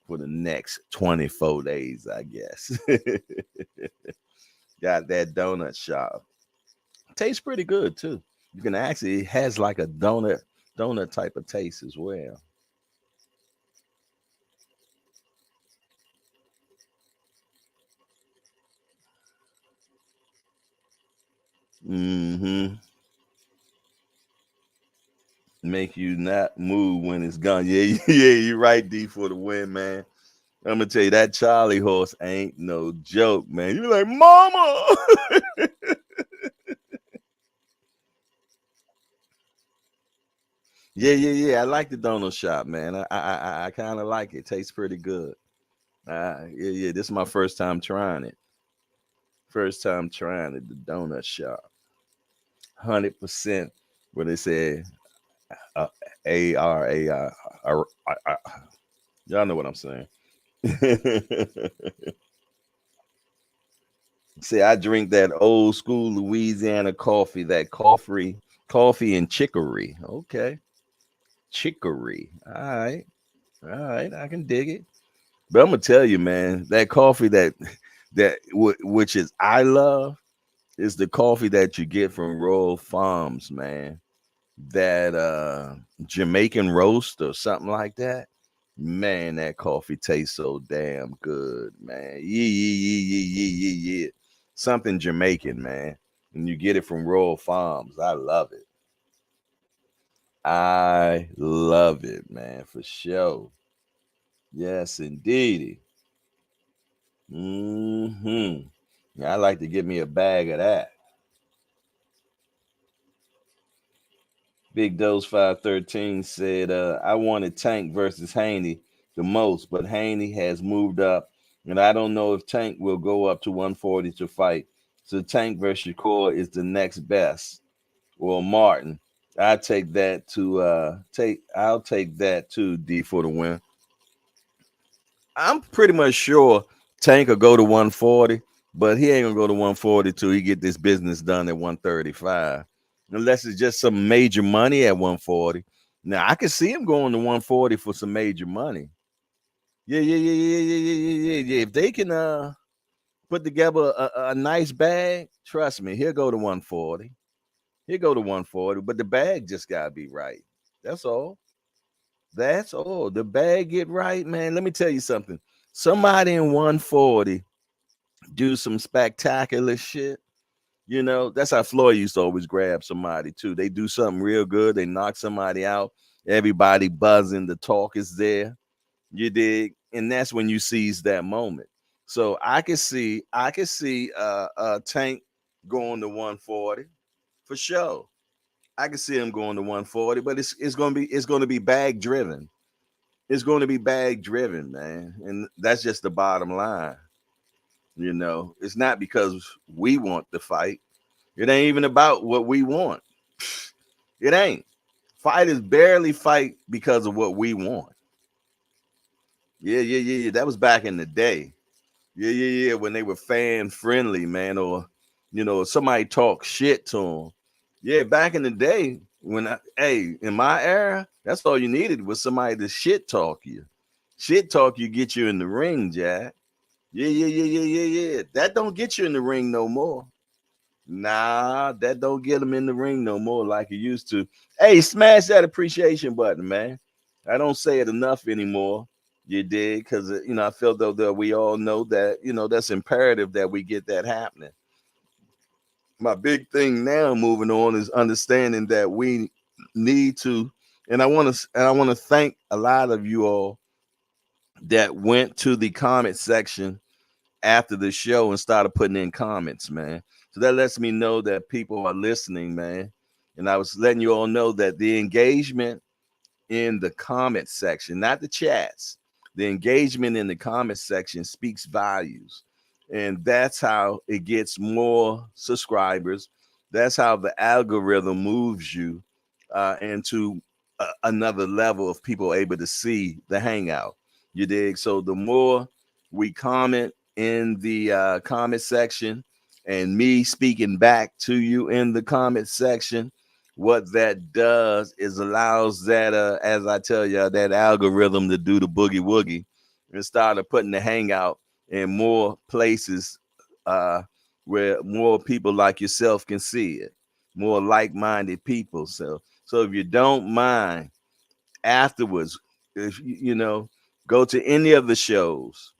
for the next 24 days, I guess. Got that donut shop. Tastes pretty good too. You can actually it has like a donut type of taste as well. Hmm. Make you not move when it's gone. Yeah, yeah, you're right, D for the win, man. I'm gonna tell you that Charlie horse ain't no joke, man. You're like, mama. Yeah. I like the donut shop, man. I kind of like it. Tastes pretty good. Yeah. This is my first time trying it. First time trying it. The donut shop. 100%. What they say, uh, A-R-A-I. Y'all know what I'm saying. See, I drink that old school Louisiana coffee, that coffee and chicory. Okay. Chicory. All right, I can dig it. But I'm gonna tell you, man, that coffee which is I love is the coffee that you get from Royal Farms, man. That Jamaican roast or something like that. Man, that coffee tastes so damn good, man. Yeah. Something Jamaican, man. And you get it from Royal Farms. I love it. I love it, man, for sure. Yes, indeedy. Yeah, I like to get me a bag of that. Big Dose 513 said, I wanted Tank versus Haney the most, but Haney has moved up, and I don't know if Tank will go up to 140 to fight. So Tank versus Shakur is the next best. Or Martin. I'll take that too, D, for the win. I'm pretty much sure Tank will go to 140, but he ain't gonna go to 140 till he get this business done at 135. Unless it's just some major money at 140. Now I can see him going to 140 for some major money. Yeah. If they can put together a nice bag, trust me, he'll go to 140. He'll go to 140, but the bag just gotta be right. That's all. That's all. The bag get right, man. Let me tell you something. Somebody in 140 do some spectacular shit. You know, that's how Floyd used to always grab somebody too. They do something real good. They knock somebody out. Everybody buzzing. The talk is there. You dig? And that's when you seize that moment. So I could see Tank going to 140 for sure. I can see him going to 140, but it's gonna be bag driven. It's going to be bag driven, man. And that's just the bottom line. You know, it's not because we want the fight. It ain't even about what we want. It ain't. Fighters barely fight because of what we want. Yeah. That was back in the day. Yeah. When they were fan friendly, man, or somebody talk shit to them. Yeah, back in the day, in my era, that's all you needed was somebody to shit talk you. Shit talk you get you in the ring, Jack. Yeah. That don't get you in the ring no more. Nah, that don't get them in the ring no more like it used to. Hey, smash that appreciation button, man. I don't say it enough anymore. You did, because I feel though that we all know that that's imperative that we get that happening. My big thing now, moving on, is understanding that we need to, and I want to thank a lot of you all that went to the comment section after the show and started putting in comments, man. So that lets me know that people are listening, man. And I was letting you all know that the engagement in the comment section, not the chats, the engagement in the comment section speaks volumes. And that's how it gets more subscribers. That's how the algorithm moves you into another level of people able to see the hangout. You dig? So the more we comment in the comment section and me speaking back to you in the comment section, what that does is allows that as I tell you, that algorithm to do the boogie woogie and start putting the hangout in more places where more people like yourself can see it, more like-minded people. So if you don't mind, afterwards, if go to any of the shows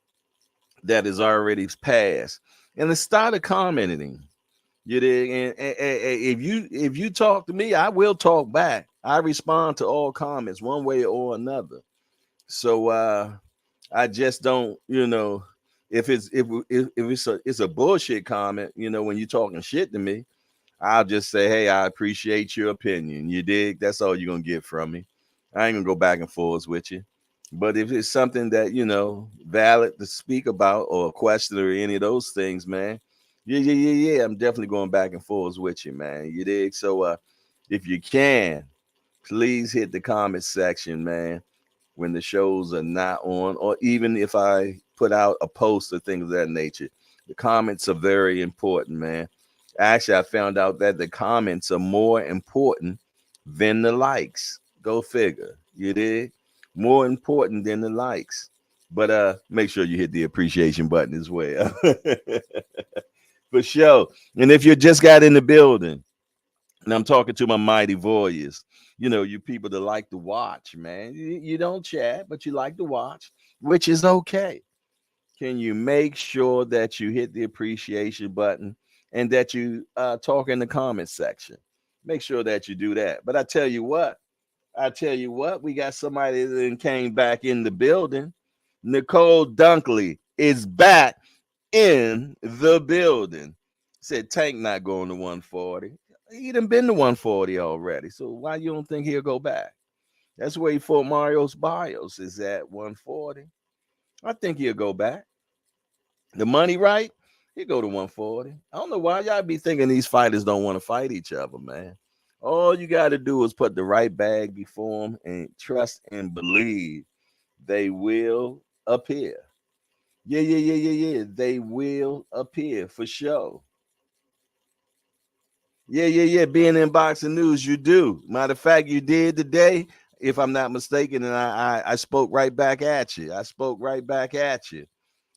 that is already passed and then start commenting. You dig? And if you talk to me, I will talk back. I respond to all comments one way or another. So I just don't, if it's a bullshit comment, when you're talking shit to me, I'll just say, hey, I appreciate your opinion. You dig? That's all you're gonna get from me. I ain't gonna go back and forth with you. But if it's something that valid to speak about, or a question or any of those things, man, yeah. I'm definitely going back and forth with you, man. You dig? So if you can, please hit the comment section, man, when the shows are not on, or even if I put out a post or things of that nature. The comments are very important, man. Actually, I found out that the comments are more important than the likes. Go figure. You did more important than the likes. But make sure you hit the appreciation button as well. For sure. And if you just got in the building, and I'm talking to my mighty voyeurs, you people that like to watch, man. You don't chat, but you like to watch, which is okay. Can you make sure that you hit the appreciation button and that you talk in the comment section? Make sure that you do that. But I tell you what, we got somebody that came back in the building. Nicole Dunkley is back in the building. Said Tank not going to 140. He done been to 140 already. So why you don't think he'll go back? That's where he fought Mario's Bios is at 140. I think he'll go back. The money right, he'll go to 140. I don't know why y'all be thinking these fighters don't want to fight each other, man. All you got to do is put the right bag before them and trust and believe they will appear. Yeah. They will appear for sure. Yeah. Being in boxing news, you do. Matter of fact, you did today, if I'm not mistaken, and I spoke right back at you.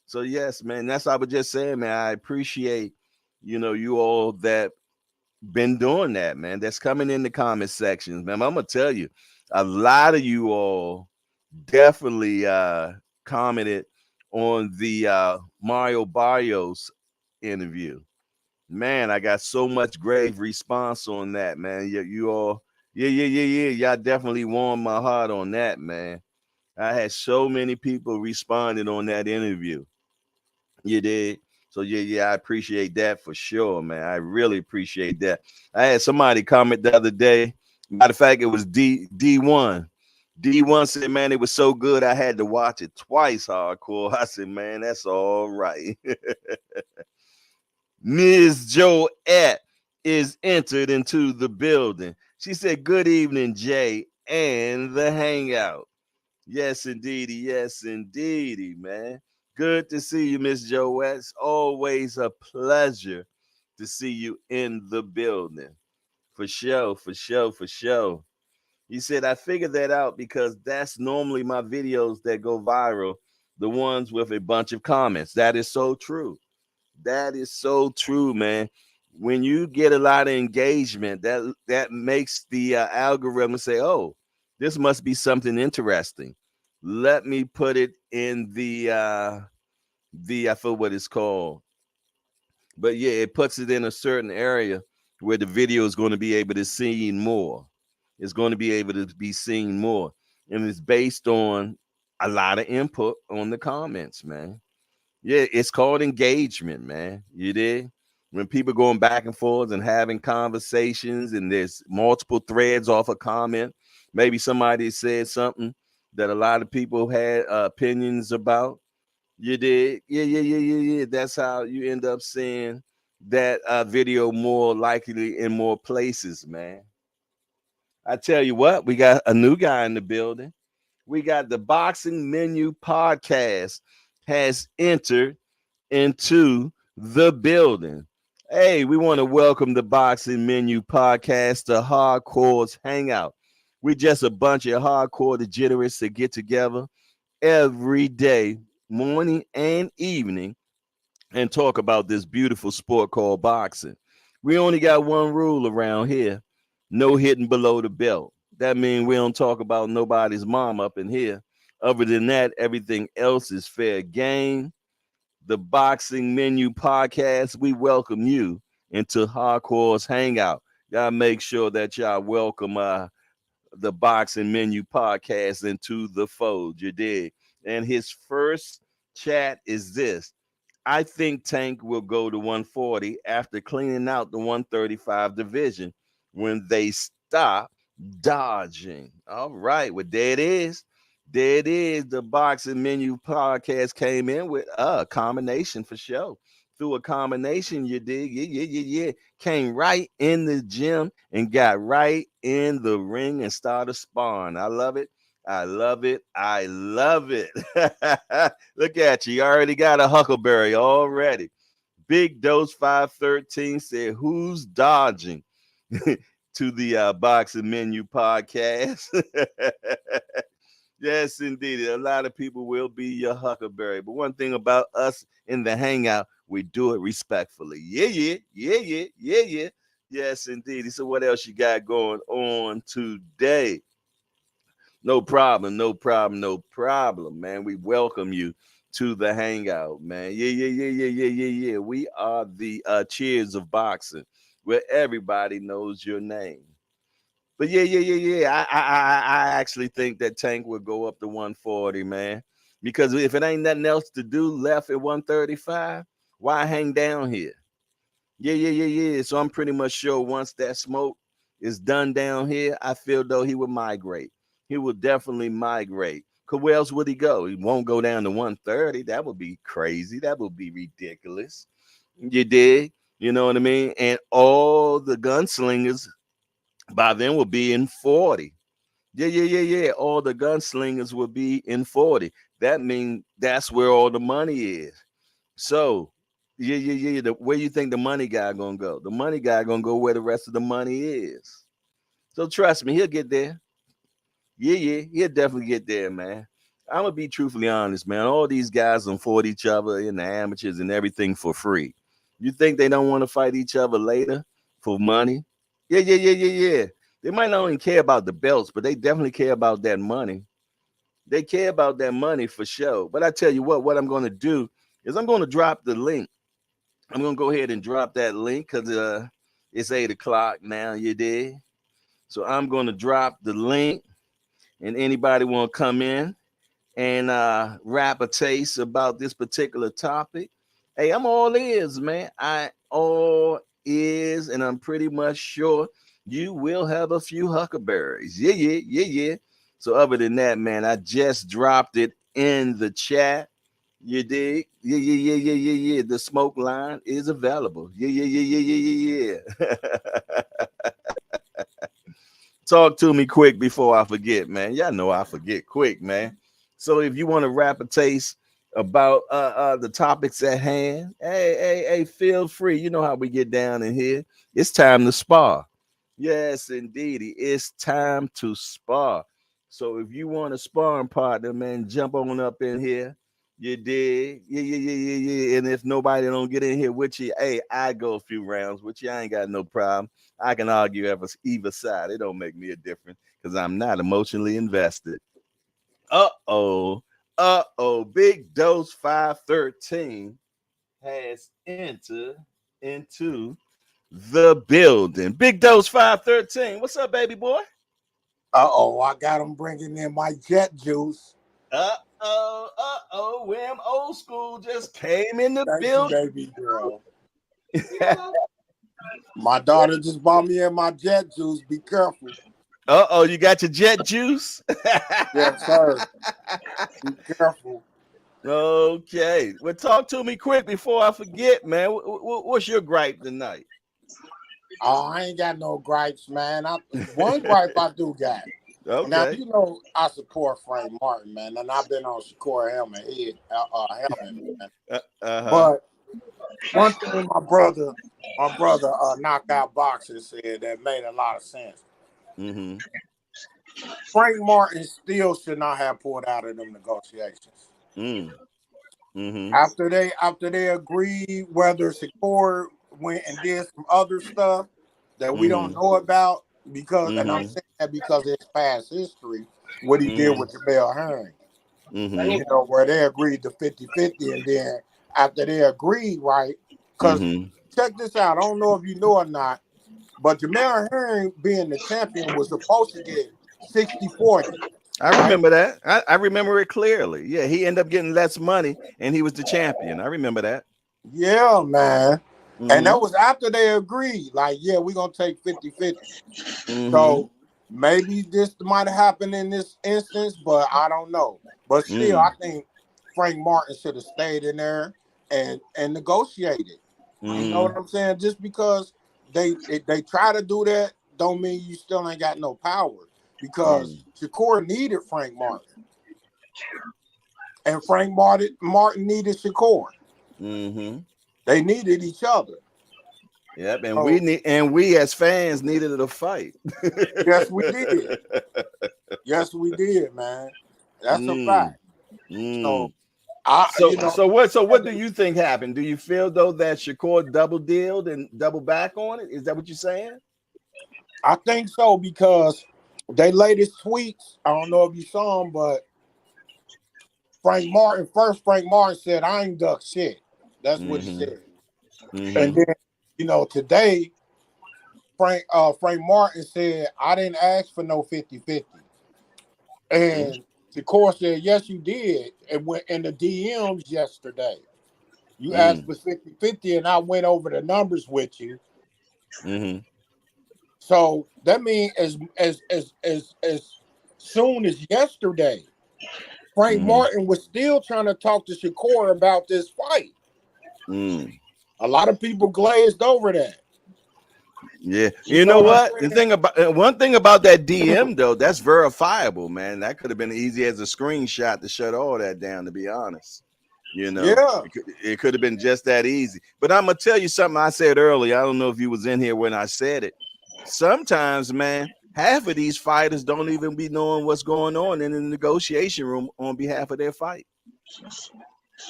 So yes, man, that's what I was just saying, man. I appreciate, you all that been doing that, man. That's coming in the comment sections, man. I'm gonna tell you, a lot of you all definitely commented on the Mario Barrios interview. Man, I got so much grave response on that, man. You all, yeah. Y'all definitely warmed my heart on that, man. I had so many people responded on that interview. You did. So yeah, I appreciate that for sure, man. I really appreciate that. I had somebody comment the other day. Matter of fact, it was D1. D1 said, man, it was so good I had to watch it twice hardcore. I said, man, that's all right. Ms. Joette is entered into the building. She said, good evening, Jay, and the hangout. Yes, indeedy. Yes, indeedy, man. Good to see you, Miss Joette. It's always a pleasure to see you in the building. For sure. He said, I figured that out because that's normally my videos that go viral, the ones with a bunch of comments. That is so true. That is so true, man. When you get a lot of engagement, that makes the algorithm say, "Oh, this must be something interesting. Let me put it in the I forget what it's called, but yeah, it puts it in a certain area where the video is going to be able to see more. It's going to be able to be seen more, and it's based on a lot of input on the comments, man. Yeah, it's called engagement, man. You did. When people going back and forth and having conversations, and there's multiple threads off a comment. Maybe somebody said something that a lot of people had opinions about. You did. Yeah. That's how you end up seeing that video more likely in more places, man. I tell you what, we got a new guy in the building. We got the Boxing Menu podcast has entered into the building. Hey, we want to welcome the Boxing Menu podcast to Hardcore's Hangout. We just a bunch of hardcore degenerates that get together every day, morning and evening, and talk about this beautiful sport called boxing. We only got one rule around here: no hitting below the belt. That means we don't talk about nobody's mom up in here. Other than that, everything else is fair game. The Boxing Menu podcast, we welcome you into Hardcore's Hangout. Y'all make sure that y'all welcome the Boxing Menu podcast into the fold. You did. And his first chat is this: I think Tank will go to 140 after cleaning out the 135 division when they stop dodging. All right. Well, there it is. There it is. The Boxing Menu podcast came in with a combination for sure. Through a combination, you did. Yeah. Came right in the gym and got right in the ring and started sparring. I love it. I love it. Look at you. You already got a huckleberry already. Big Dose 513 said, who's dodging to the Boxing Menu podcast? Yes, indeed. A lot of people will be your huckleberry. But one thing about us in the hangout, we do it respectfully. Yeah. Yes, indeed. So what else you got going on today? No problem, man. We welcome you to the hangout, man. Yeah. We are the Cheers of Boxing, where everybody knows your name. But yeah. I actually think that Tank will go up to 140, man. Because if it ain't nothing else to do left at 135, why hang down here? Yeah. So I'm pretty much sure once that smoke is done down here, I feel though he would migrate. He will definitely migrate. Cause where else would he go? He won't go down to 130. That would be crazy. That would be ridiculous. You dig? You know what I mean? And all the gunslingers by then will be in 40. Yeah. All the gunslingers will be in 40. That means that's where all the money is. So, yeah. Where you think the money guy gonna go? The money guy gonna go where the rest of the money is. So trust me, he'll get there. Yeah, he'll definitely get there, man. I'm gonna be truthfully honest, man. All these guys done fought each other in the amateurs and everything for free. You think they don't want to fight each other later for money? Yeah. They might not only care about the belts, but they definitely care about that money. They care about that money for sure. But I tell you what I'm gonna do is I'm gonna drop the link. I'm gonna go ahead and drop that link because it's 8 o'clock now, you did. So I'm gonna drop the link, and anybody want to come in and rap a taste about this particular topic, hey, I'm all ears, man. I all ears, and I'm pretty much sure you will have a few huckleberries. Yeah. So other than that, man, I just dropped it in the chat. You dig? Yeah. The smoke line is available. Yeah. Talk to me quick before I forget, man. Y'all know I forget quick, man. So if you want to rap a taste about the topics at hand, hey, feel free. You know how we get down in here. It's time to spar. Yes, indeed. It's time to spar. So if you want a sparring partner, man, jump on up in here. You did. Yeah. And if nobody don't get in here with you, hey, I go a few rounds with you. I ain't got no problem. I can argue either side. It don't make me a difference because I'm not emotionally invested. Uh-oh. Big Dose 513 has entered into the building. Big Dose 513. What's up, baby boy? I got him bringing in my jet juice. Wham old school just came in the Thank building. you, baby girl. My daughter just bought me in my jet juice. Be careful. You got your jet juice? Yes, sir. Be careful. Okay. Well, talk to me quick before I forget, man. What's your gripe tonight? Oh, I ain't got no gripes, man. One gripe I do got. Okay. Now, you know I support Frank Martin, man, and I've been on Shakur helmet, man. But one thing my brother Knockout Boxer said that made a lot of sense. Mm-hmm. Frank Martin still should not have pulled out of them negotiations. Mm-hmm. After they agreed, whether Shakur went and did some other stuff that we don't know about, because and I'm saying that because it's past history, what he did with Jamel Herring. You know, where they agreed to 50-50, and then after they agreed, right? Because check this out, I don't know if you know or not, but Jamel Herring being the champion was supposed to get 60-40. I remember that. I remember it clearly. Yeah, he ended up getting less money, and he was the champion. I remember that. Yeah, man. And that was after they agreed. Like, yeah, we're going to take 50-50. So maybe this might have happened in this instance, but I don't know. But still, I think Frank Martin should have stayed in there and negotiated. You know what I'm saying? Just because they try to do that don't mean you still ain't got no power. Because Shakur needed Frank Martin. And Frank Martin needed Shakur. They needed each other. Yep, and we as fans needed a fight. Yes, we did. Yes, we did, man. That's a fact. So what do you think happened? Do you feel though that Shakur double dealed and double back on it? Is that what you're saying? I think so, because they latest tweets, I don't know if you saw them, but Frank Martin said, I ain't duck shit. That's what he said. And then, today, Frank Martin said, I didn't ask for no 50-50. And Shakur said, yes, you did. It went in the DMs yesterday. You asked for 50-50, and I went over the numbers with you. So that means as soon as yesterday, Frank Martin was still trying to talk to Shakur about this fight. A lot of people glazed over that. Yeah, you know what? One thing about that DM though, that's verifiable, man. That could have been easy as a screenshot to shut all that down. To be honest, it could have been just that easy. But I'm gonna tell you something I said earlier. I don't know if you was in here when I said it. Sometimes, man, half of these fighters don't even be knowing what's going on in the negotiation room on behalf of their fight.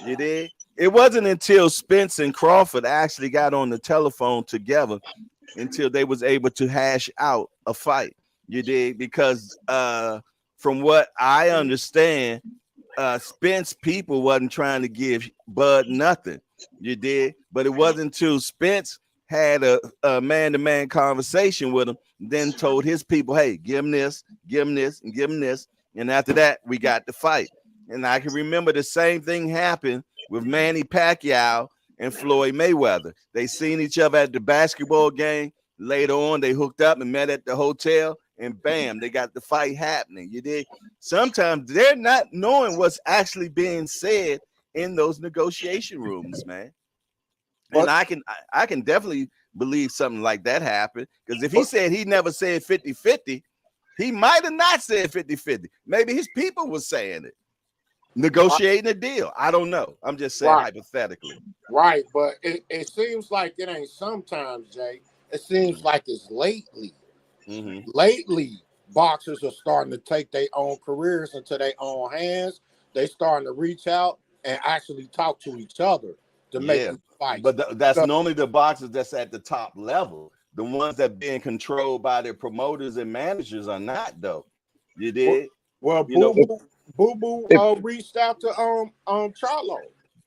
You did. It wasn't until Spence and Crawford actually got on the telephone together until they was able to hash out a fight. You did, because from what I understand, Spence people wasn't trying to give Bud nothing. You did, but it wasn't until Spence had a man-to-man conversation with him, then told his people, hey, give him this, give him this, and give him this. And after that, we got the fight. And I can remember the same thing happened with Manny Pacquiao and Floyd Mayweather. They seen each other at the basketball game. Later on, they hooked up and met at the hotel, and bam, they got the fight happening. You dig? Sometimes they're not knowing what's actually being said in those negotiation rooms, man. And I can definitely believe something like that happened, because if he said he never said 50-50, he might have not said 50-50. Maybe his people were saying it, negotiating a deal. I don't know. I'm just saying hypothetically. Right, but it seems like it ain't sometimes, Jay. It seems like it's lately. Lately, boxers are starting to take their own careers into their own hands. They starting to reach out and actually talk to each other to make fights. But that's normally the boxers that's at the top level. The ones that being controlled by their promoters and managers are not, though. You did. Well, Boo Boo reached out to Charlo,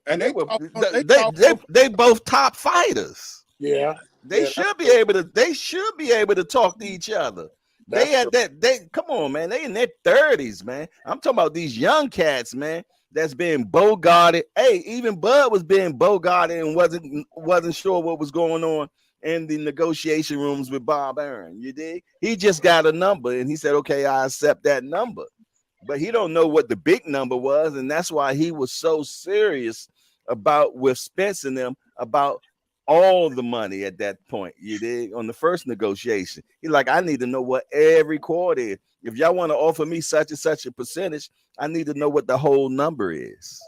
and they both top fighters. Yeah. They should be able to talk to each other. Come on, man. They in their 30s, man. I'm talking about these young cats, man, that's being bogarted. Hey, even Bud was being bogarted and wasn't sure what was going on in the negotiation rooms with Bob Arum. You dig? He just got a number and he said, okay, I accept that number. But he don't know what the big number was, and that's why he was so serious about with Spence and them about all the money at that point. You dig? On the first negotiation, he's like, I need to know what every quarter is. If y'all want to offer me such and such a percentage, I need to know what the whole number is.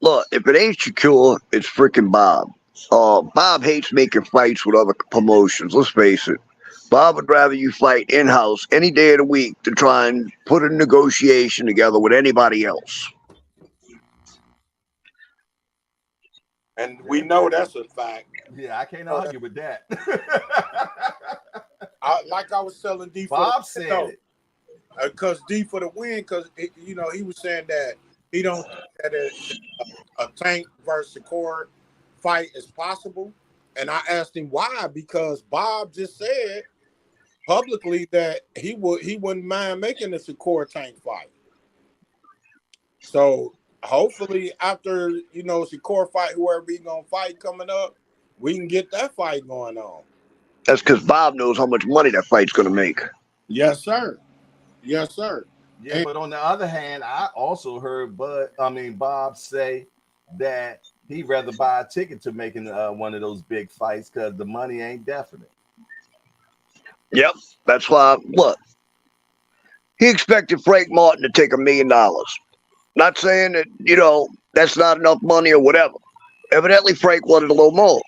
Look, if it ain't Shakur, it's freaking Bob. Bob hates making fights with other promotions. Let's face it. Bob would rather you fight in-house any day of the week to try and put a negotiation together with anybody else. And we know that's a fact. Yeah, I can't argue with that. Like I was telling D, Bob said it. Because D for the win, because he was saying that he don't think that a Tank versus Shakur fight is possible. And I asked him why, because Bob just said publicly that he wouldn't mind making the Shakur Tank fight. So hopefully after Shakur fight whoever he gonna fight coming up, we can get that fight going on. That's because Bob knows how much money that fight's gonna make. Yes, sir. Yes, sir. Yeah, but on the other hand, I also heard Bob say that he'd rather buy a ticket to making one of those big fights because the money ain't definite. Yep, that's why. Look, he expected Frank Martin to take $1 million. Not saying that that's not enough money or whatever, Evidently, Frank wanted a little more.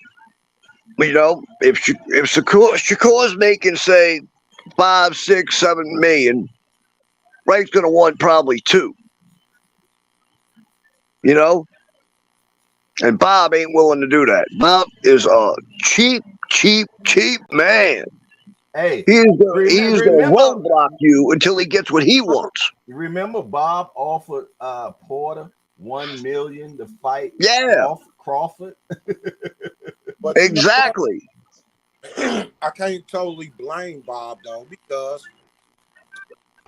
You know, if Shakur's making, say, 5, 6, 7 million, Frank's gonna want probably 2. You know, and Bob ain't willing to do that. Bob is a cheap man. Hey, He's gonna remember, roadblock you until he gets what he wants. remember Bob offered Porter $1 million to fight Crawford. But exactly. I can't totally blame Bob though, because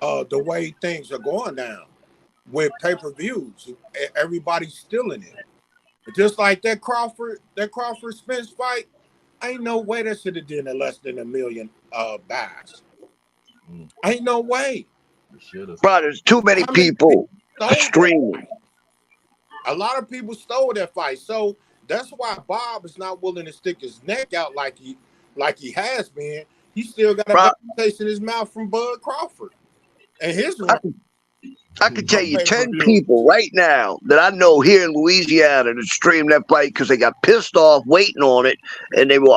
the way things are going down with pay-per-views, everybody's stealing it. Just like that Crawford Spence fight, ain't no way that should have done less than 1 million buys. Ain't no way. Bro, there's too many people streaming. A lot of people stole that fight, so that's why Bob is not willing to stick his neck out like he has been. He still got a bad taste in his mouth from Bud Crawford and his run. I can tell you 10 people right now that I know here in Louisiana that streamed that fight because they got pissed off waiting on it, and they were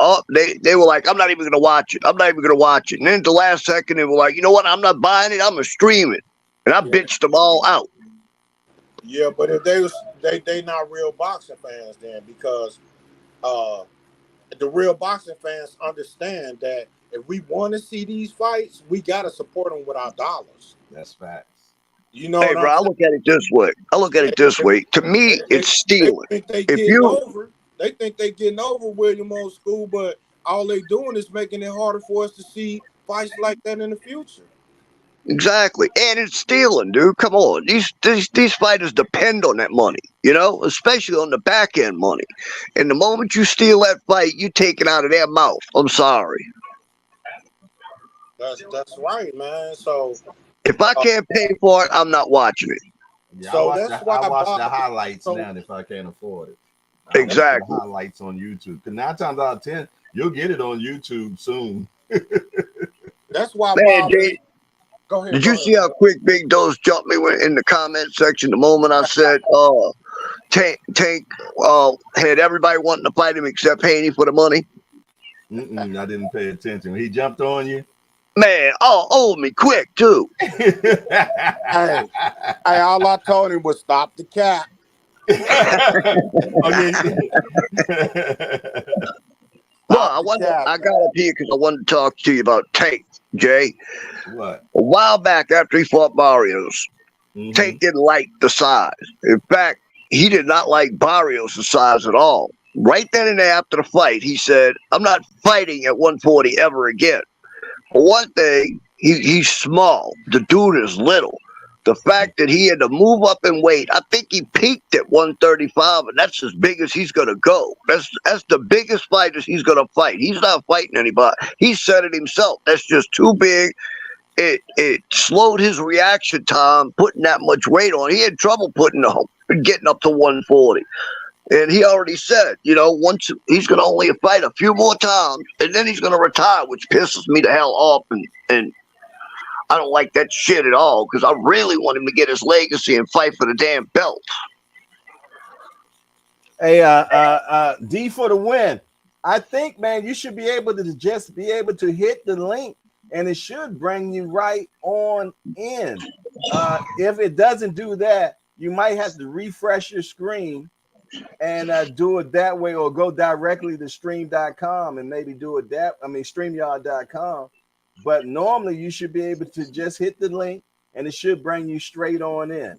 like, I'm not even gonna watch it. I'm not even gonna watch it. And then at the last second, they were like, you know what? I'm not buying it. I'm gonna stream it, and I bitched them all out. Yeah, but if they not real boxing fans then, because the real boxing fans understand that if we want to see these fights, we gotta support them with our dollars. That's facts. You know, hey, bro, I look at it this way. To me, it's stealing. They think they getting over William Old School, but all they doing is making it harder for us to see fights like that in the future. Exactly, and it's stealing, dude. Come on, these fighters depend on that money, you know, especially on the back end money. And the moment you steal that fight, you take it out of their mouth. I'm sorry. That's right, man. So if I can't pay for it, I'm not watching it. Yeah, so I watch the highlights now if I can't afford it. Exactly. Highlights on YouTube. Because 9 times out of 10, you'll get it on YouTube soon. That's why man, Bob. Go ahead. Did you see how quick Big Dose jumped me in the comment section the moment I said Tank had everybody wanting to fight him except Haney for the money? I didn't pay attention. He jumped on you? Man, owed me quick too. hey, all I told him was stop the cap. I got up here because I wanted to talk to you about Tank, Jay. What? A while back after he fought Barrios, Tank didn't like the size. In fact, he did not like Barrios' size at all. Right then and there after the fight, he said, I'm not fighting at 140 ever again. For one thing, he's small. The dude is little. The fact that he had to move up in weight, I think he peaked at 135, and that's as big as he's going to go. That's the biggest fighters he's going to fight. He's not fighting anybody. He said it himself. That's just too big. It slowed his reaction time putting that much weight on. He had trouble getting up to 140. And he already said, you know, once he's going to only fight a few more times, and then he's going to retire, which pisses me the hell off. And I don't like that shit at all, because I really want him to get his legacy and fight for the damn belt. Hey, D for the win. I think, man, you should be able to just be able to hit the link, and it should bring you right on in. If it doesn't do that, you might have to refresh your screen and do it that way, or go directly to stream.com and maybe do it StreamYard.com. But normally you should be able to just hit the link and it should bring you straight on in.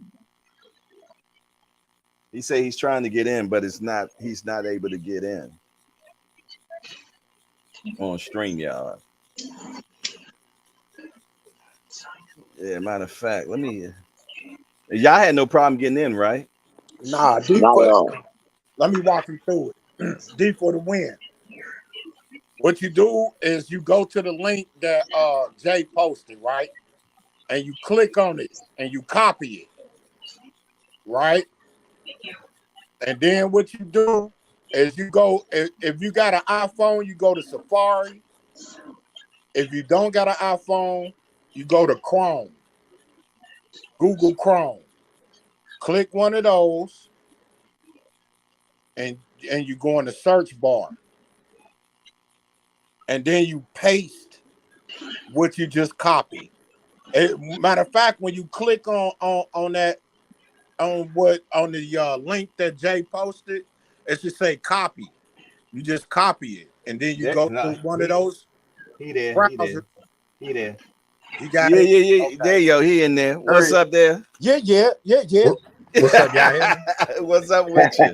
He say he's trying to get in, but he's not able to get in on StreamYard. Yeah, matter of fact, y'all had no problem getting in, right? Nah, let me walk you through it. D for the win. What you do is you go to the link that Jay posted, right? And you click on it and you copy it, right? And then what you do is you go, if you got an iPhone, you go to Safari. If you don't got an iPhone, you go to Chrome, Google Chrome. Click one of those, and you go in the search bar, and then you paste what you just copied. Matter of fact, when you click on that on the link that Jay posted, it should say copy. You just copy it, and then you go to one of those browsers. He there. He got yeah, it. yeah, yeah. Okay. There you go. He in there. What's up there? Yeah. What's up, y'all? Hear me? What's up with you?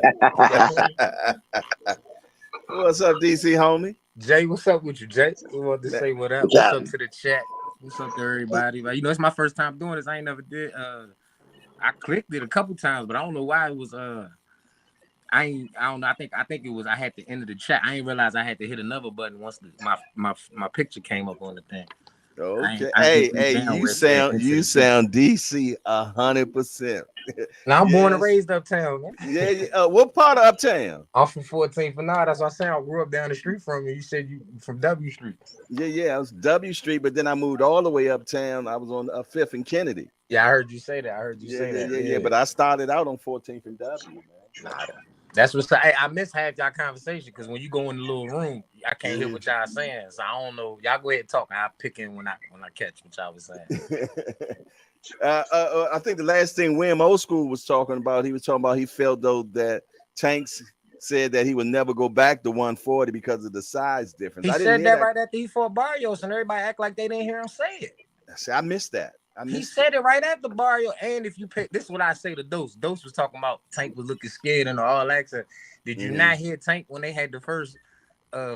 What's up, DC homie? Jay, what's up with you, Jay? We want to say what up. What's up to the chat? What's up to everybody? Like, you know, it's my first time doing this. I ain't never did. I clicked it a couple times, but I don't know why it was. I don't know. I think it was. I had to enter the chat. I ain't realize I had to hit another button once my picture came up on the thing. Okay. Hey, you sound DC 100%. Now I'm born and raised uptown, man. Yeah. What part of uptown? I'm from 14th for now. That's what I said. I grew up down the street from you. You said you from W Street. Yeah. I was W Street, but then I moved all the way uptown. I was on 5th and Kennedy. Yeah, I heard you say that. Yeah. But I started out on 14th and W, man. Nah, that's what's. I miss half y'all conversation because when you go in the little room, I can't hear what y'all saying. So I don't know. Y'all go ahead and talk. I'll pick in when I catch what y'all was saying. I think the last thing William Old School was talking about, he felt though that Tanks said that he would never go back to 140 because of the size difference. He said that right after he fought Barrios, and everybody act like they didn't hear him say it. See, I missed that. He said it right after Barrios. And if you pick, this is what I say to Dose. Dose was talking about Tank was looking scared and all accent. Did you not hear Tank when they had the first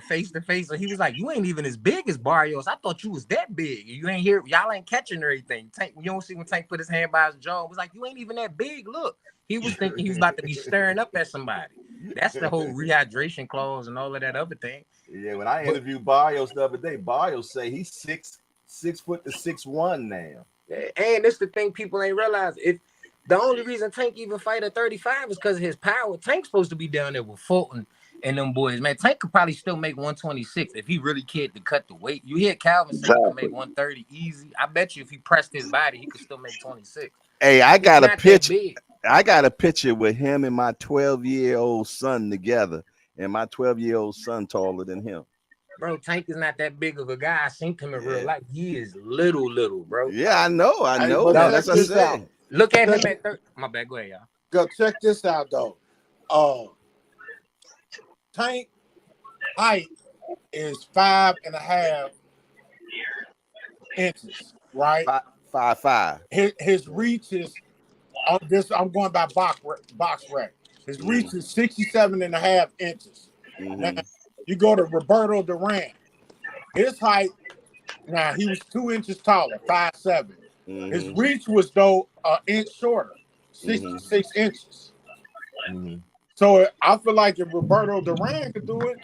face to face? So he was like, "You ain't even as big as Barrios. I thought you was that big. You ain't here. Y'all ain't catching or anything." Tank, you don't see when Tank put his hand by his jaw. It was like, "You ain't even that big. Look." He was thinking he was about to be staring up at somebody. That's the whole rehydration clause and all of that other thing. Yeah, when I interviewed Barrios the other day, Barrios say he's 6 foot to 6'1" now. And it's the thing people ain't realize. If the only reason Tank even fight at 35 is because of his power. Tank's supposed to be down there with Fulton and them boys. Man, Tank could probably still make 126 if he really cared to cut the weight. You hear Calvin say he could make 130 easy. I bet you if he pressed his body, he could still make 26. Hey, I got a picture. I got a picture with him and my 12-year-old son together, and my 12-year-old son taller than him. Bro, Tank is not that big of a guy. I seen him in real life. He is little, bro. Yeah, I know. That's what I said. Look at him at 30. My bad, go ahead, y'all. Go check this out, though. Tank height is 5.5 inches, right? 5'5". His reach is I'm going by box rec. His reach is 67.5 inches. Now, you go to Roberto Duran. His height, now he was 2 inches taller, 5'7". His reach was though an inch shorter, 66 inches. So I feel like if Roberto Duran could do it,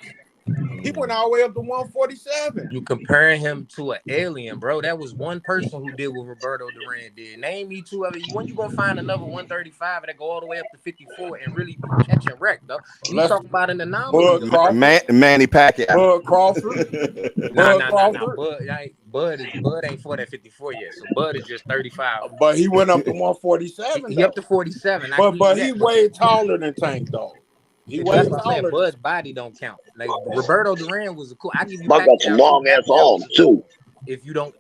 he went all the way up to 147. You comparing him to an alien, bro. That was one person who did what Roberto Duran did. Name me two other. When you gonna find another 135 that go all the way up to 54 and really be catching wreck, though? You talk about an anomaly. Manny Pacquiao. Bud Crawford. Bud ain't for that 54 yet. So Bud is just 35. But he went up to 147. He up to 47. But he's way taller than Tank, though. That's what I'm saying. Bud's body don't count. Like Roberto Duran was a cool. I give you Buck got some long ass arms too. If you don't,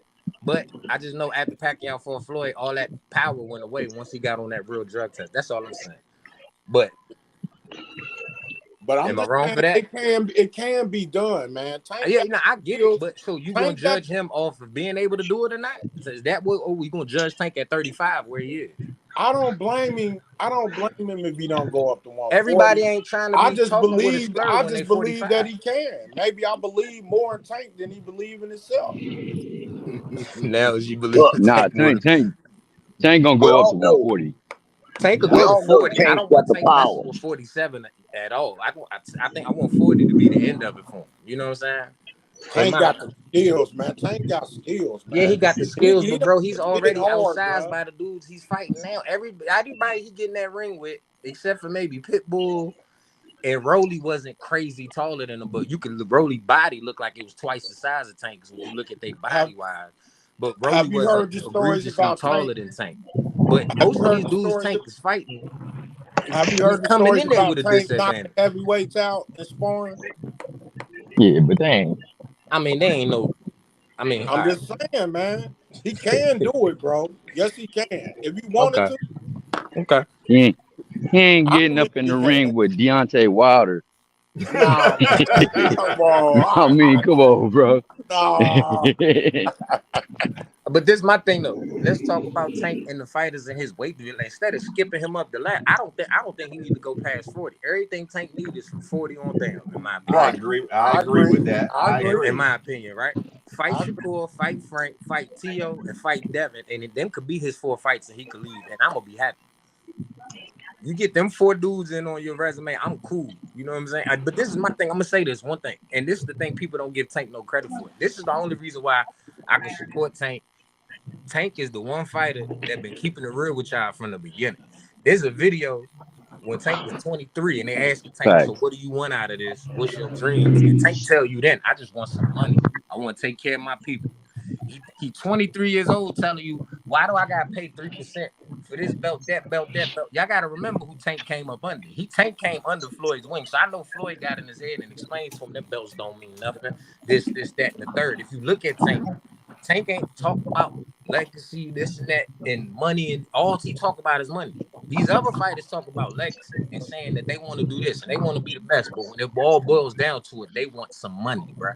but I just know after Pacquiao fought Floyd, all that power went away once he got on that real drug test. That's all I'm saying. But am I wrong for that? It can be done, man. Tank, I get it. But so you gonna judge him off of being able to do it or not? So is that what? we gonna judge Tank at 35 where he is? I don't blame him. If he don't go up to 140. Everybody ain't trying to. I just believe that he can. Maybe I believe more in Tank than he believe in himself. Now as you believe. Tank gonna go up to 140. Tank could go to 40. I don't want Tank to 47 at all. I think I want 40 to be the end of it for him. You know what I'm saying? Tank got the skills, man. Tank got skills, man. Yeah, he got the skills, but bro, he's already outsized by the dudes he's fighting now. Everybody he get in that ring with, except for maybe Pitbull and Rolly, wasn't crazy taller than him, but the Rolly body looked like it was twice the size of Tank when you look at their body wise. But Rolly wasn't egregiously taller than Tank. But most of these dudes Tank is fighting Have you heard the coming stories in there about with a Tank knocking disadvantage. heavyweights out in sparring? Yeah, but they ain't. I mean, they ain't no. I mean, I'm just saying, man. He can do it, bro. Yes, he can. If he wanted okay, to, okay. He ain't I getting believe up in he the can. ring with Deontay Wilder. Nah, man. Come I on. mean, come on, bro. Nah. But this is my thing though. Let's talk about Tank and the fighters in his weight division. Instead of skipping him up the ladder, I don't think he need to go past 40. Everything Tank needs is from 40 on down, in my opinion. I Right. agree. I I agree agree. with that. I I agree. In agree. my opinion, right? Fight I agree. Shakur, fight Frank, fight Tio, and fight Devin, and them could be his 4 fights, and he could leave, and I'm gonna be happy. You get them 4 dudes in on your resume, I'm cool. You know what I'm saying? But this is my thing. I'm gonna say this one thing, and this is the thing people don't give Tank no credit for. This is the only reason why I can support Tank. Tank is the one fighter that been keeping it real with y'all from the beginning. There's a video when Tank was 23 and they asked Tank, so Facts. what do you want out of this? What's your dreams? And Tank tell you then, I just want some money. I want to take care of my people. He 23 years old telling you, why do I gotta pay 3% for this belt, that belt, that belt? Y'all gotta remember who Tank came up under. Tank came under Floyd's wing. So I know Floyd got in his head and explained to him them belts don't mean nothing. This, that, and the third. If you look at Tank ain't talk about legacy, this and that, and money, and all he talk about is money. These other fighters talk about legacy and saying that they want to do this and they want to be the best, but when it all boils down to it, they want some money, bro.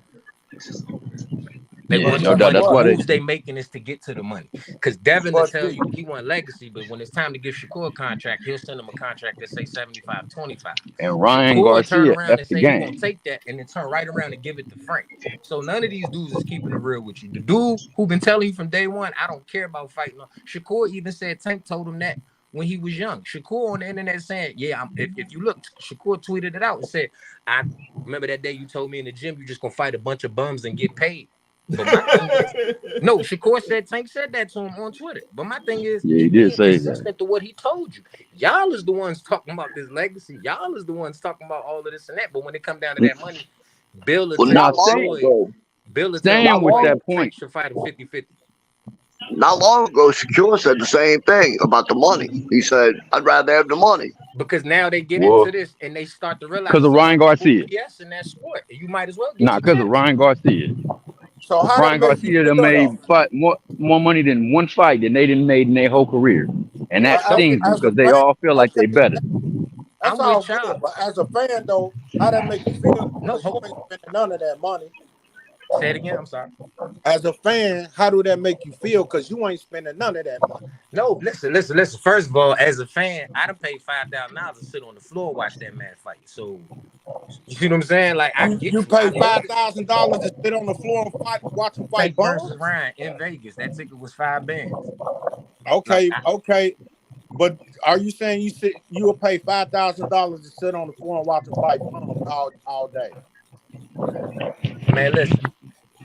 They Yeah, want no some doubt. money. That's The why they. moves they making is to get to the money. Because Devin will But tell you he want legacy, but when it's time to give Shakur a contract, he'll send him a contract that say 75-25. And Ryan Shakur will turn Garcia, around that's and the say he gonna game. take that and then turn right around and give it to Frank. So none of these dudes is keeping it real with you. The dude who been telling you from day one, I don't care about fighting. Shakur even said Tank told him that when he was young. Shakur on the internet saying, yeah, if you look, Shakur tweeted it out and said, I remember that day you told me in the gym you just gonna fight a bunch of bums and get paid. But my thing is, no, Shakur said Tank said that to him on Twitter. But my thing is, Yeah, he he did being say that. consistent to what he told you. Y'all is the ones talking about this legacy. Y'all is the ones talking about all of this and that. But when it come down to that money, Bill will Well, tell Now not long stay, Floyd, ago, staying not with long, that Tank point. should fight a 50-50. not long ago, Shakur said the same thing about the money. He said, "I'd rather have the money." Because now they get Well, into this and they start to realize because of it's a Ryan lot of people Garcia. BS in that sport. And you might as well get Nah, your because of chips. Ryan Garcia. so how that Ryan make you Garcia done feel made though? more money than one fight than they didn't made in their whole career, and Yeah, that don't stings get them As a because they fan, all feel like they okay, better. that's I'm all with good. y'all. But as a fan though, how that make you feel? No, Because you ain't spending none of that money. say it again. I'm sorry. As a fan, how do that make you feel? Because you ain't spending none of that money. No, listen. First of all, as a fan, I done paid $5,000 to sit on the floor and watch that man fight. So you see what I'm saying? Like I You get you. pay I know $5,000 to sit on the floor and watch him fight Tank versus bums? Ryan in Vegas. That ticket was $5 bands. Like Okay, okay. But are you saying you will pay $5,000 to sit on the floor and watch him fight bums all day? man, listen.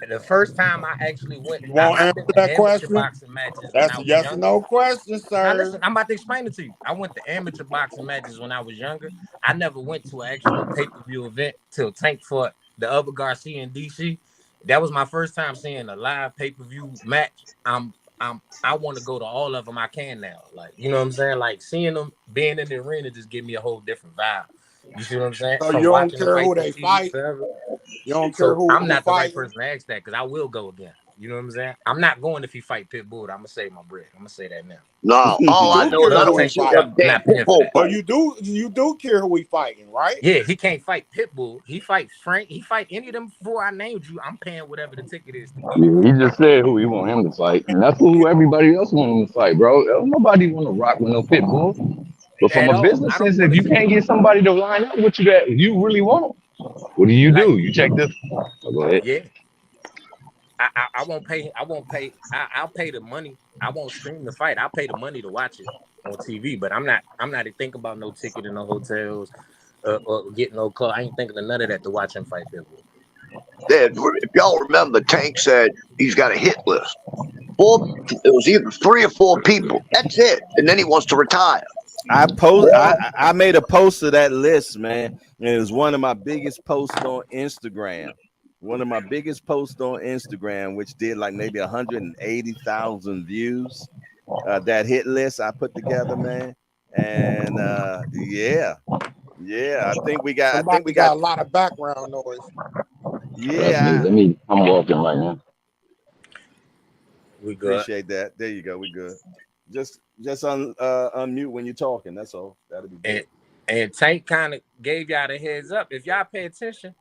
The first time I actually went, You won't I've answer been to that amateur question? boxing matches when That's I a was yes or younger. no question, Now sir. listen, I'm about to explain it to you. I went to amateur boxing matches when I was younger. I never went to an actual pay-per-view event till Tank fought the other Garcia in DC. That was my first time seeing a live pay-per-view match. I want to go to all of them I can now. Like, you know what I'm saying? Like seeing them being in the arena just give me a whole different vibe. You see what I'm saying? So you From don't watching the care who fights on they TV fight. forever. You don't care So I'm who not the right fighting. person to ask that because I will go again. You know what I'm saying? I'm not going if he fight Pitbull. I'm gonna save my bread. I'm gonna say that now. No, all I You know do is care I Love who don't he Tank see to that death. fighting. I'm damn not paying for pitbull that. So fight. you do care who he fighting, right? Yeah, he can't fight Pitbull. He fight Frank. He fight any of them before I named you. I'm paying whatever the ticket is to be Yeah, there. he just said who he want him to fight, and that's who everybody else want him to fight, bro. Nobody want to rock with no pit bull. But from At a all. business I don't sense, want if to you see can't get somebody to line up with you that you really want, what do? like You check this. Oh, go ahead. yeah. I won't pay. I won't pay. I'll pay the money. I won't stream the fight. I'll pay the money to watch it on TV. But I'm not thinking about no ticket in no hotels or getting no club. I ain't thinking of none of that to watch him fight Pitbull. If y'all remember, Tank said he's got a hit list. It was either 3 or 4 people. That's it, and then he wants to retire. I made a post of that list, man, and it was one of my biggest posts on Instagram. One of my biggest posts on Instagram, which did like maybe 180,000 views. That hit list I put together, man, And yeah, I think we got. Somebody got a lot of background noise. Yeah, Let me. I'm walking right now. We good. Appreciate that. There you go. We good. Just unmute when you're talking. That's all. That'll be good. And Tank kind of gave y'all the heads up. If y'all pay attention,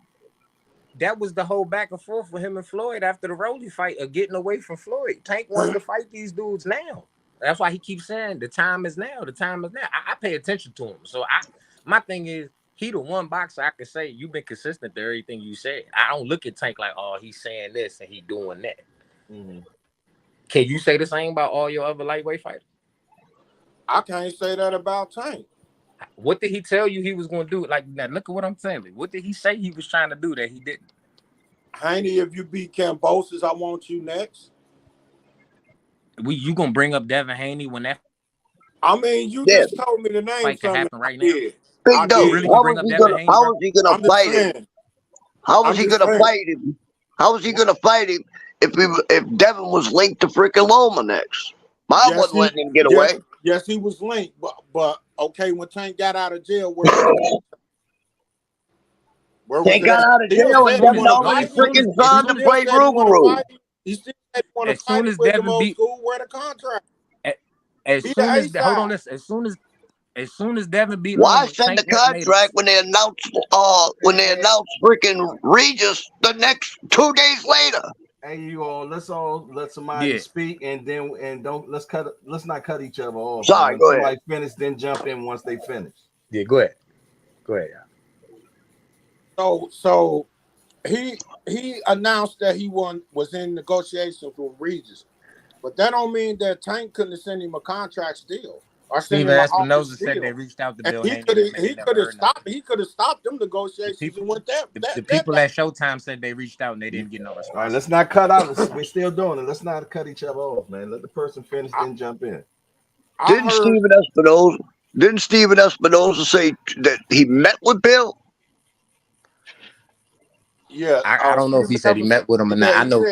that was the whole back and forth with him and Floyd after the Rolly fight of getting away from Floyd. Tank wants to fight these dudes now. That's why he keeps saying the time is now. The time is now. I pay attention to him. So my thing is, he the one boxer I can say you've been consistent to everything you said. I don't look at Tank like, oh, he's saying this and he doing that. Mm-hmm. Can you say the same about all your other lightweight fighters? I can't say that about Tank. What did he tell you he was going to do? Like, now, look at what I'm saying. What did he say he was trying to do that he didn't? Haney, if you beat Cambosis, I want you next. You going to bring up Devin Haney when that? I mean, you just told me the name. Fight can happen right now. Big Dope, really how bring was up he Devin gonna? Haney, How bro? was he gonna fight him? How was he gonna fight him? How was he gonna fight him if Devin was linked to freaking Loma next? Bob wasn't letting him get away. Yes, he was linked, but okay, when Tank got out of jail, where Tank got out of jail and Devin already freaking signed to play Rougarou. He still said he want to fight with them old school. Where the contract? As soon as hold on this, as soon as Devin beat Why Loma, send the contract when they announced freaking Regis the next 2 days later? Hey, you all, let somebody speak and let's not cut each other off. Sorry, go ahead. Somebody finish, then jump in once they finish. Yeah, go ahead. So he announced that he was in negotiations with Regis, but that don't mean that Tank couldn't send him a contract still. Steven Espinosa said they reached out to Bill Haney. He could have stopped them negotiations and went that. The people at Showtime said they reached out and they didn't get no response. All right, let's not cut out. We're still doing it. Let's not cut each other off, man. Let the person finish, then jump in. Didn't Steven Espinosa say that he met with Bill? Yeah, I don't know if he said he met with him or not. I know.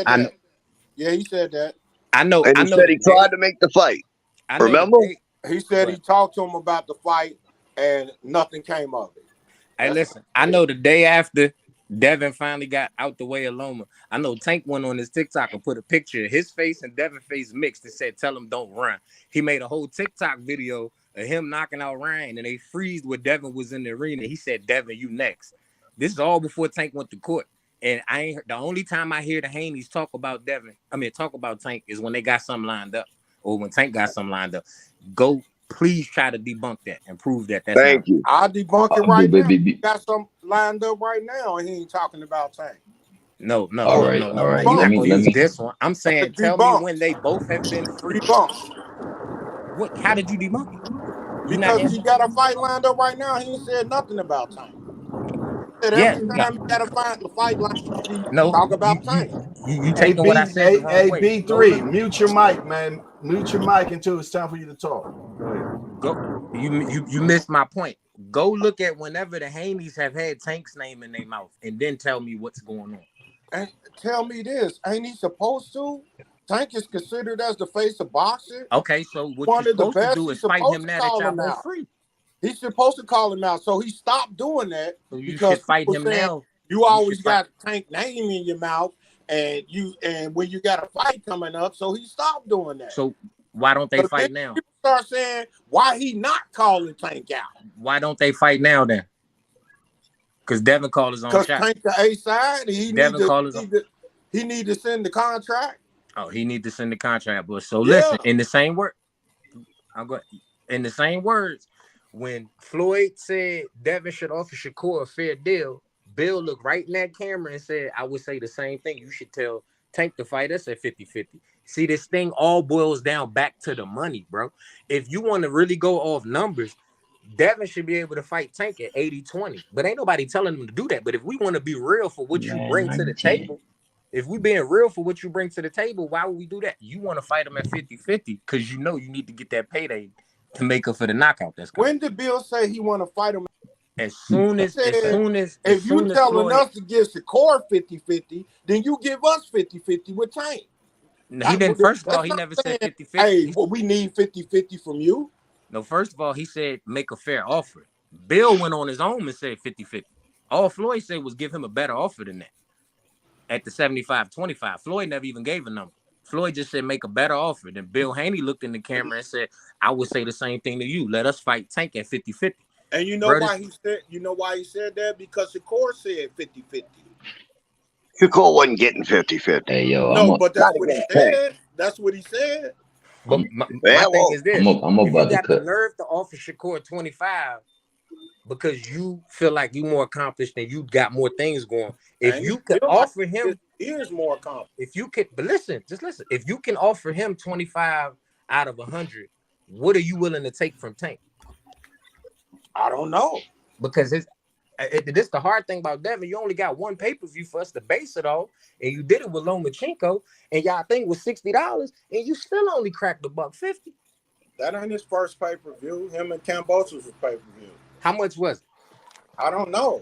Yeah, he said that. And he said he tried to make the fight. Remember? He said he talked to him about the fight and nothing came of it. Hey, listen, I know the day after Devin finally got out the way of Loma, I know Tank went on his TikTok and put a picture of his face and Devin's face mixed and said, "Tell him don't run." He made a whole TikTok video of him knocking out Ryan and they freezed where Devin was in the arena. He said, "Devin, you next." This is all before Tank went to court. And the only time I hear the Haneys talk about Tank is when they got something lined up or when Tank got something lined up. Go, please try to debunk that and prove that. Thank you. I'll debunk it right now. He got something lined up right now and he ain't talking about Tank. No. All right. You have to use this one. I'm saying, tell me when they both have been free. What? How did you debunk it? Because he got a fight lined up right now. He ain't said nothing about Tank. Every time you gotta find the fight line, talk about Tank. You taking what I said the wrong way. B3, mute your mic, man. Mute your mic until it's time for you to talk. Go ahead. You missed my point. Go look at whenever the Haneys have had Tank's name in their mouth, and then tell me what's going on. And tell me this: ain't he supposed to? Tank is considered as the face of boxing. Okay, so what you're supposed to do is fight him now that y'all both free. He's supposed to call him out, so he stopped doing that. So you should fight him now. You always got Tank name in your mouth, and when you got a fight coming up, so he stopped doing that. So why don't they fight now? People start saying why he not calling Tank out. Why don't they fight now then? Because Devin called his own shot. Because Tank the A side, he need to send the contract. Oh, he need to send the contract, but listen, in the same word, in the same words. When Floyd said Devin should offer Shakur a fair deal, Bill looked right in that camera and said, I would say the same thing. You should tell Tank to fight us at 50-50. See, this thing all boils down back to the money, bro. If you want to really go off numbers, Devin should be able to fight Tank at 80-20. But ain't nobody telling him to do that. But if we want to be real for what you bring to the table, if we being real for what you bring to the table, why would we do that? You want to fight him at 50-50 because you know you need to get that payday to make up for the knockout. That's when did Bill say he want to fight him? As soon as if you telling us to give Shakur 50-50, then you give us 50-50 with Tank. He didn't. First of all, he never said 50-50. Hey, well, we need 50-50 from you. No, first of all, he said make a fair offer. Bill went on his own and said 50-50. All Floyd said was give him a better offer than that at the 75-25. Floyd never even gave a number. Floyd just said make a better offer. Then Bill Haney looked in the camera and said, I would say the same thing to you. Let us fight Tank at 50-50. And you know why he said that? Because Shakur said 50-50. Shakur wasn't getting 50-50. Hey, yo, no, but that's what he said. That's what he said. But my thing is this. I'm if about you got to the nerve to offer Shakur 25 because you feel like you more accomplished and you got more things going. If you could offer him, he is more accomplished. If you could, but listen, just listen. If you can offer him 25 out of 100, what are you willing to take from Tank? I don't know. Because this the hard thing about Devin. You only got one pay-per-view for us to base it on, and you did it with Lomachenko, and y'all thing was $60, and you still only cracked $150. That ain't his first pay-per-view. Him and Cambosos was pay-per-view. How much was it? I don't know.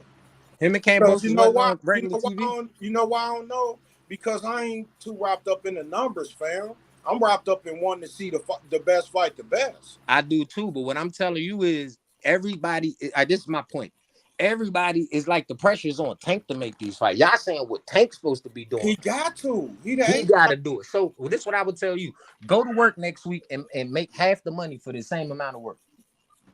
Him and Cambosos. You know why? TV? You know why I don't know? Because I ain't too wrapped up in the numbers, fam. I'm wrapped up in wanting to see the best fight the best. I do too, but what I'm telling you is everybody. This is my point. Everybody is like the pressure's on Tank to make these fights. Y'all saying what Tank's supposed to be doing? He got to. He got to do it. So this is what I would tell you: go to work next week and make half the money for the same amount of work,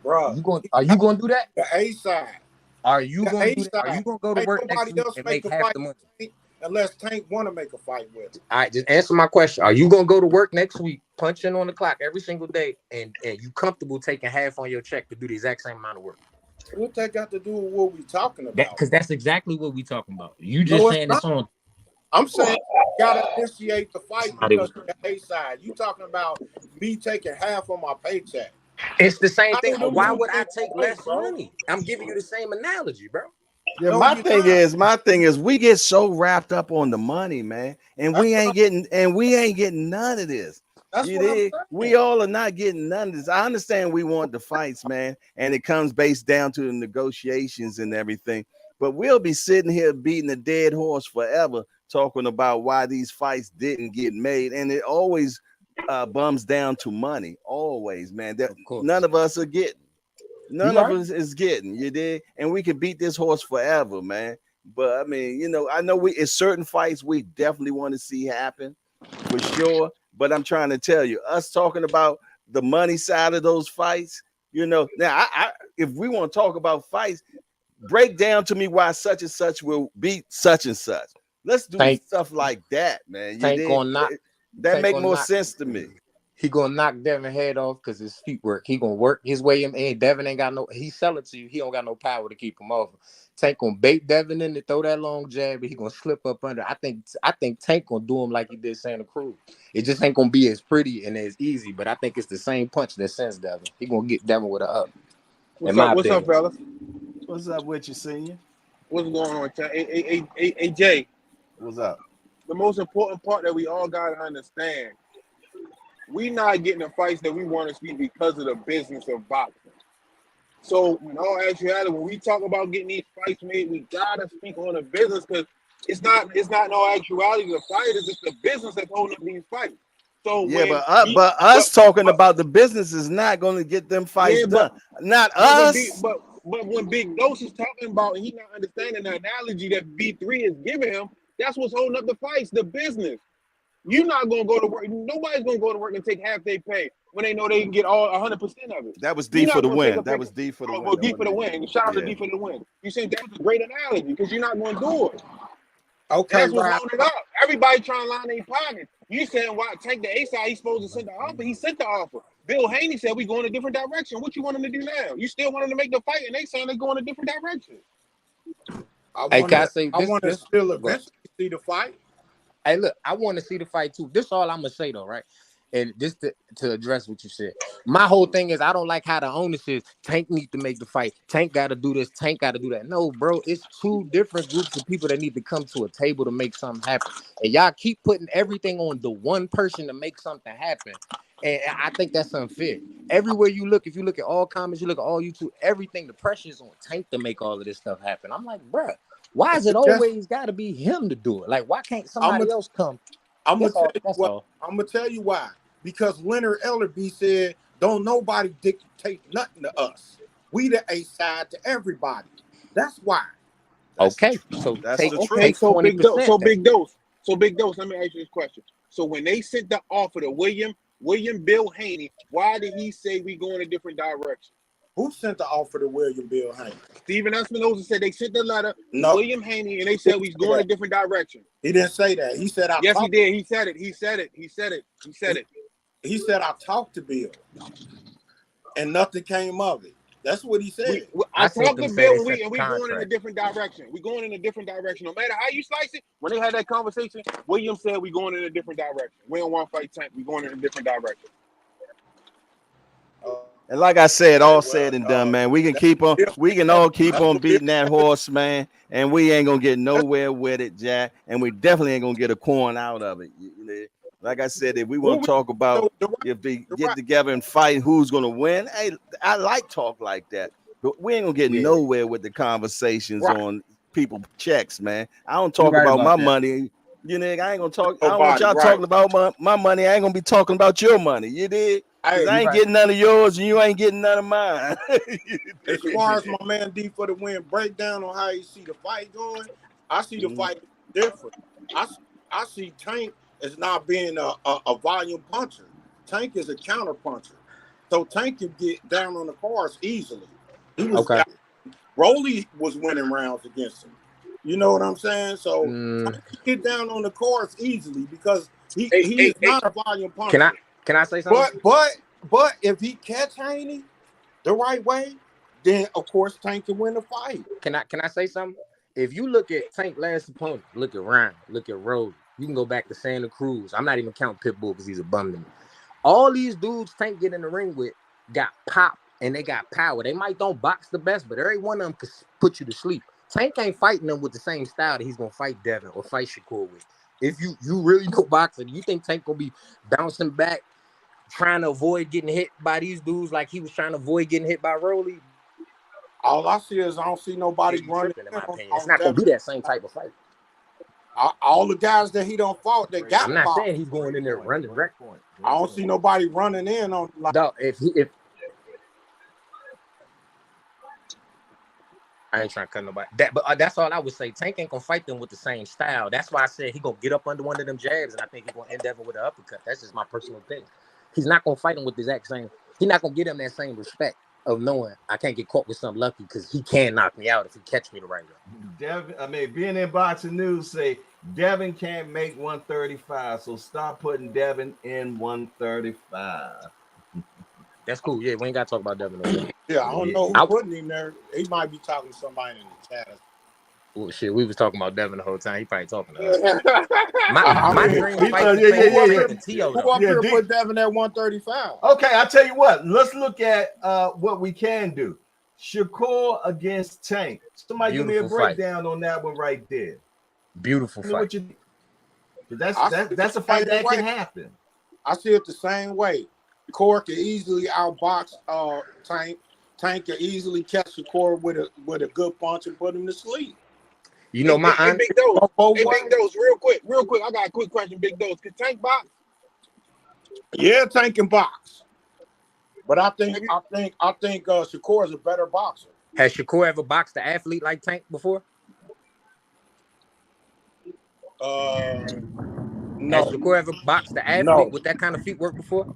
bro. Are you going to do that? The A side. Are you going to do that? Are you going to go to work next week and make half the money? Unless Tank want to make a fight with him. All right, just answer my question. Are you going to go to work next week, punch in on the clock every single day, and you comfortable taking half on your check to do the exact same amount of work? What that got to do with what we talking about? Because that's exactly what we talking about. You just saying it's on. I'm saying you gotta initiate the fight because of the A side. You talking about me taking half of my paycheck? It's the same thing. Why would I take less money? I'm giving you the same analogy, bro. Yeah, my thing is, we get so wrapped up on the money, man, and we ain't getting none of this. We all are not getting none of this. I understand we want the fights, man, and it comes based down to the negotiations and everything. But we'll be sitting here beating a dead horse forever, talking about why these fights didn't get made, and it always bums down to money. Always, man. None of us are getting. None of us is getting. You did, and we can beat this horse forever, man. But I mean, I know it's certain fights we definitely want to see happen for sure. But I'm trying to tell you, us talking about the money side of those fights, now if we want to talk about fights, break down to me why such and such will beat such and such. Let's do stuff like that, man. That make more sense to me. He gonna knock Devin head off because his feet work. He gonna work his way in. Devin ain't got no. He sell it to you. He don't got no power to keep him off. Tank gonna bait Devin in to throw that long jab, but he gonna slip up under. I think Tank gonna do him like he did Santa Cruz. It just ain't gonna be as pretty and as easy, but I think it's the same punch that sends Devin. He gonna get Devin with a up. What's up, fellas? What's up with you, senior? What's going on, Chuck? Hey, Jay. What's up? The most important part that we all gotta understand. We not getting the fights that we want to see because of the business of boxing. So, in all actuality, when we talk about getting these fights made, we gotta speak on the business because it's not in all actuality the fighters, it's the business that's holding up these fights. So yeah, but us talking about the business is not going to get them fights done. Not us. But when Big Dose is talking about, and he's not understanding the analogy that B3 is giving him, that's what's holding up the fights, the business. You're not gonna go to work. Nobody's gonna go to work and take half their pay when they know they can get all 100% of it. That was D for the win. That was D for the win. Well, D for the win. Shout out to D for the win. You said that was a great analogy because you're not gonna do it. Okay, that's what's holding it up. Everybody trying to line their pockets. You saying why take the A side? He's supposed to send the offer. He sent the offer. Bill Haney said we going a different direction. What you want him to do now? You still want him to make the fight, and they saying they going a different direction. I want to still eventually see the fight. Hey, look, I want to see the fight too. This is all I'm gonna say though, right? And just to address what you said, my whole thing is I don't like how the onus is Tank need to make the fight. Tank got to do this. Tank got to do that. No, bro, it's two different groups of people that need to come to a table to make something happen. And y'all keep putting everything on the one person to make something happen. And I think that's unfair. Everywhere you look, if you look at all comments, you look at all YouTube, everything, the pressure is on Tank to make all of this stuff happen. I'm like, bro, why is it always got to be him to do it? Like, why can't somebody else come? I'm gonna tell you why. Because Leonard Ellerby said Don't nobody dictate nothing to us. We the A side to everybody. That's why. That's Okay, the so that's take the Okay, truth. so big dose. 20%. So big dose. So big dose. Let me ask you this question. So when they sent the offer to William Bill Haney, why did he say we go in a different direction? Who sent the offer to William Bill Haney? Stephen Espinosa said they sent the letter to No. William Haney and they said we going a different direction. He didn't say that. He said I Yes, he talked. did. He said it. He said it. He said it. He said it. He said I talked to Bill, and nothing came of it. That's what he said. I seen talked them to say Bill they and we set the going in a contract. different direction. We going in a different direction. No matter how you slice it, when they had that conversation, William said we going in a different direction. We don't want to fight Tank. We going in a different direction. And like I said, all said and done, man, we can all keep on beating that horse, man, and we ain't gonna get nowhere with it, Jack. And we definitely ain't gonna get a corn out of it. You know, like I said, if we want to talk about if they get together and fight who's gonna win, hey, I like talk like that. But we ain't gonna get nowhere with the conversations on people checks, man. I don't talk about my money. You know, I ain't gonna talk. I don't want y'all talking about my money. I ain't gonna be talking about your money. You did. Because I ain't getting none of yours and you ain't getting none of mine. As far as my man D for the win breakdown on how you see the fight going, I see the fight different. I see Tank as not being a volume puncher. Tank is a counter puncher. So Tank can get down on the cards easily. He was Rolly was winning rounds against him. You know what I'm saying? So Tank can get down on the cards easily because he is not a volume puncher. Can I say something? But if he catch Haney the right way, then of course Tank can win the fight. Can I say something? If you look at Tank last opponent, look at Ryan, look at Rose, you can go back to Santa Cruz. I'm not even counting Pitbull because he's a bum to me. All these dudes Tank get in the ring with got pop and they got power. They might don't box the best, but every one of them could put you to sleep. Tank ain't fighting them with the same style that he's gonna fight Devin or fight Shakur with. If you really know boxing, you think Tank gonna be bouncing back, trying to avoid getting hit by these dudes like he was trying to avoid getting hit by Rolly? All I see is I don't see nobody running. In my opinion, it's not gonna be that same type of fight. All the guys that he don't fought, they got. I'm not saying he's going in there running direct. I don't see nobody running in on like. Dog, if I ain't trying to cut nobody. But that's all I would say. Tank ain't gonna fight them with the same style. That's why I said he gonna get up under one of them jabs, and I think he's gonna end Devin with an uppercut. That's just my personal opinion. He's not gonna fight him with the exact same. He's not gonna get him that same respect of knowing I can't get caught with something lucky because he can knock me out if he catch me the right way. Being in boxing news say Devin can't make 135, so stop putting Devin in 135. That's cool. Yeah, we ain't gotta talk about Devin no more. Yeah, I don't know who's putting him there. He might be talking to somebody in the chat. Well, shit, we was talking about Devin the whole time. He probably talking to us. my dream fight is T.O. Who up here put Devin at 135? Okay, I'll tell you what. Let's look at what we can do. Shakur against Tank. Somebody give me a breakdown on that one right there. Beautiful fight. That's a fight that can happen. I see it the same way. Shakur can easily outbox Tank. Tank can easily catch Shakur with a good punch and put him to sleep. You know, Big Dose, real quick. I got a quick question, Big Dose. Can Tank box? Yeah, Tank can box. But I think Shakur is a better boxer. Has Shakur ever boxed an athlete like Tank before? No. Has Shakur ever boxed the athlete with that kind of feet work before?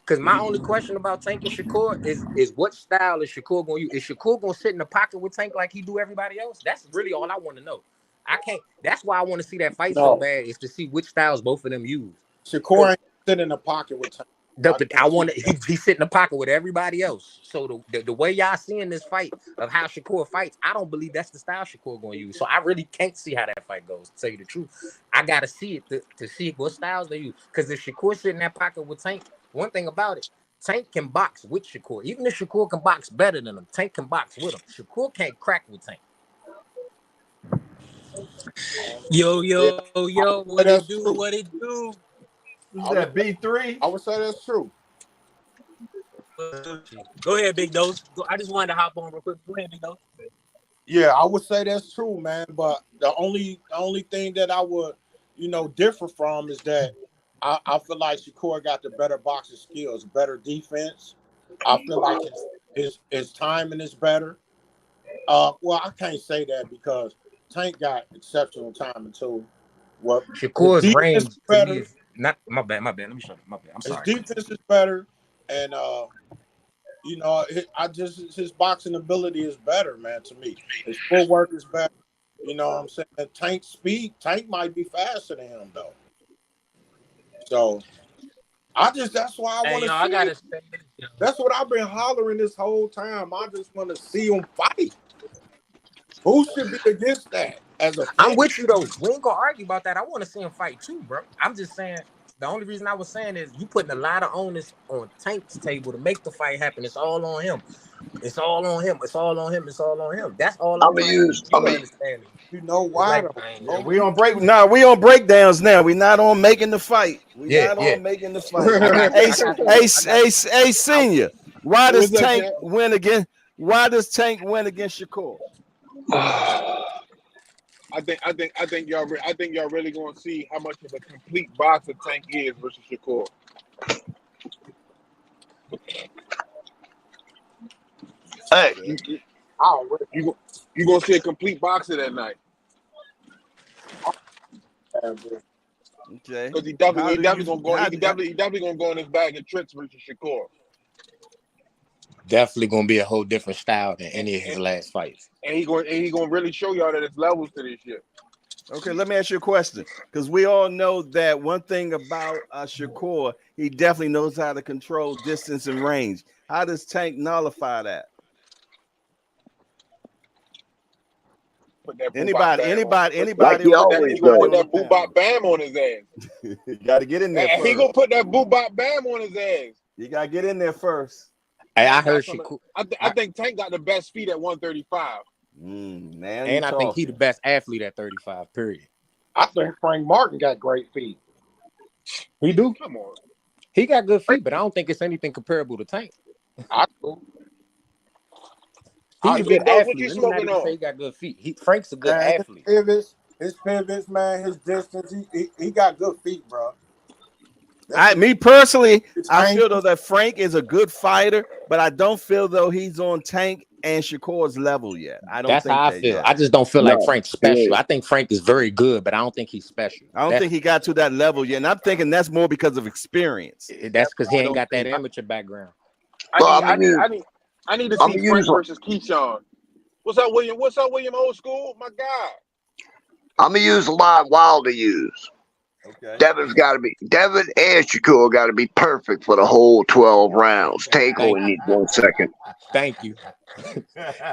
Because my only question about Tank and Shakur is what style is Shakur going to use? Is Shakur going to sit in the pocket with Tank like he do everybody else? That's really all I want to know. I can't. That's why I want to see that fight so bad, is to see which styles both of them use. Shakur ain't sitting in the pocket with Tank. I want to. He sit in the pocket with everybody else. So the way y'all seeing this fight of how Shakur fights, I don't believe that's the style Shakur going to use. So I really can't see how that fight goes. To tell you the truth, I gotta see it to see what styles they use. Because if Shakur sit in that pocket with Tank, one thing about it, Tank can box with Shakur. Even if Shakur can box better than him, Tank can box with him. Shakur can't crack with Tank. Yo, what it do? What it do? Is that B3? I would say that's true. Go ahead, Big Dose. I just wanted to hop on real quick. Go ahead, Big Dose. Yeah, I would say that's true, man. But the only thing that I would, differ from is that I feel like Shakur got the better boxing skills, better defense. I feel like his timing is better. Well, I can't say that because Tank got exceptional timing too. What his Shakur's defense is range to me better. is not my bad. Let me show you. My bad. I'm His sorry. defense is better, and you know, his boxing ability is better, man. To me, his footwork is better. You know what I'm saying? Tank might be faster than him though. So that's why I Hey, want to yo, I see it. gotta say this, yo. That's what I've been hollering this whole time. I just want to see him fight. Who should be against that as a fan? I'm with you though. We ain't gonna argue about that. I want to see him fight too, bro. I'm just saying the only reason I was saying is you putting a lot of onus on Tank's table to make the fight happen. It's all on him. It's all on him. It's all on him. It's all on him. That's all I'm trying to get you to understand. You know It's why like, though? We on breakdowns now. We not on making the fight. On making the fight. Hey, senior. Why does What's up, Tank Jack? win again? Why does Tank win against Shakur? I think y'all really gonna see how much of a complete boxer Tank is versus Shakur. Hey, You gonna see a complete boxer that night. Okay. Because he definitely gonna go in his bag of tricks versus Shakur. definitely gonna be a whole different style than any of his last fights. And he gonna really show y'all that there's levels to this shit. Okay, let me ask you a question. Because we all know that one thing about Shakur, he definitely knows how to control distance and range. How does Tank nullify that? Put that Anybody like he always he gonna put does. that boobop bam on his ass. You got to get in there first. He gonna put that boobop bam on his ass. You got to get in there first. Hey, I heard Shakur. I think Tank got the best feet at 135. And I think he the best athlete at 35, period. I think Frank Martin got great feet. He do. Come on. He got good feet, but I don't think it's anything comparable to Tank. I do. He's a good What athlete. you Let me not smoking even on? say he got good feet. Frank's a good Man, athlete. His pivots, man, his distance, he got good feet, bro. Me personally, I feel though that Frank is a good fighter, but I don't feel though he's on Tank and Shakur's level yet. That's how I feel. I just don't feel like Frank's special. Yeah. I think Frank is very good, but I don't think he's special. I don't think he got to that level yet. And I'm thinking that's more because of experience. That's because he ain't got that amateur background. I need to see Frank versus Keyshawn. What's up, William? What's up, William? Old school, my guy. I'm gonna use a live wild to use. Okay. Devin and Shakur got to be perfect for the whole 12 rounds. Tank only needs 1 second. Thank you.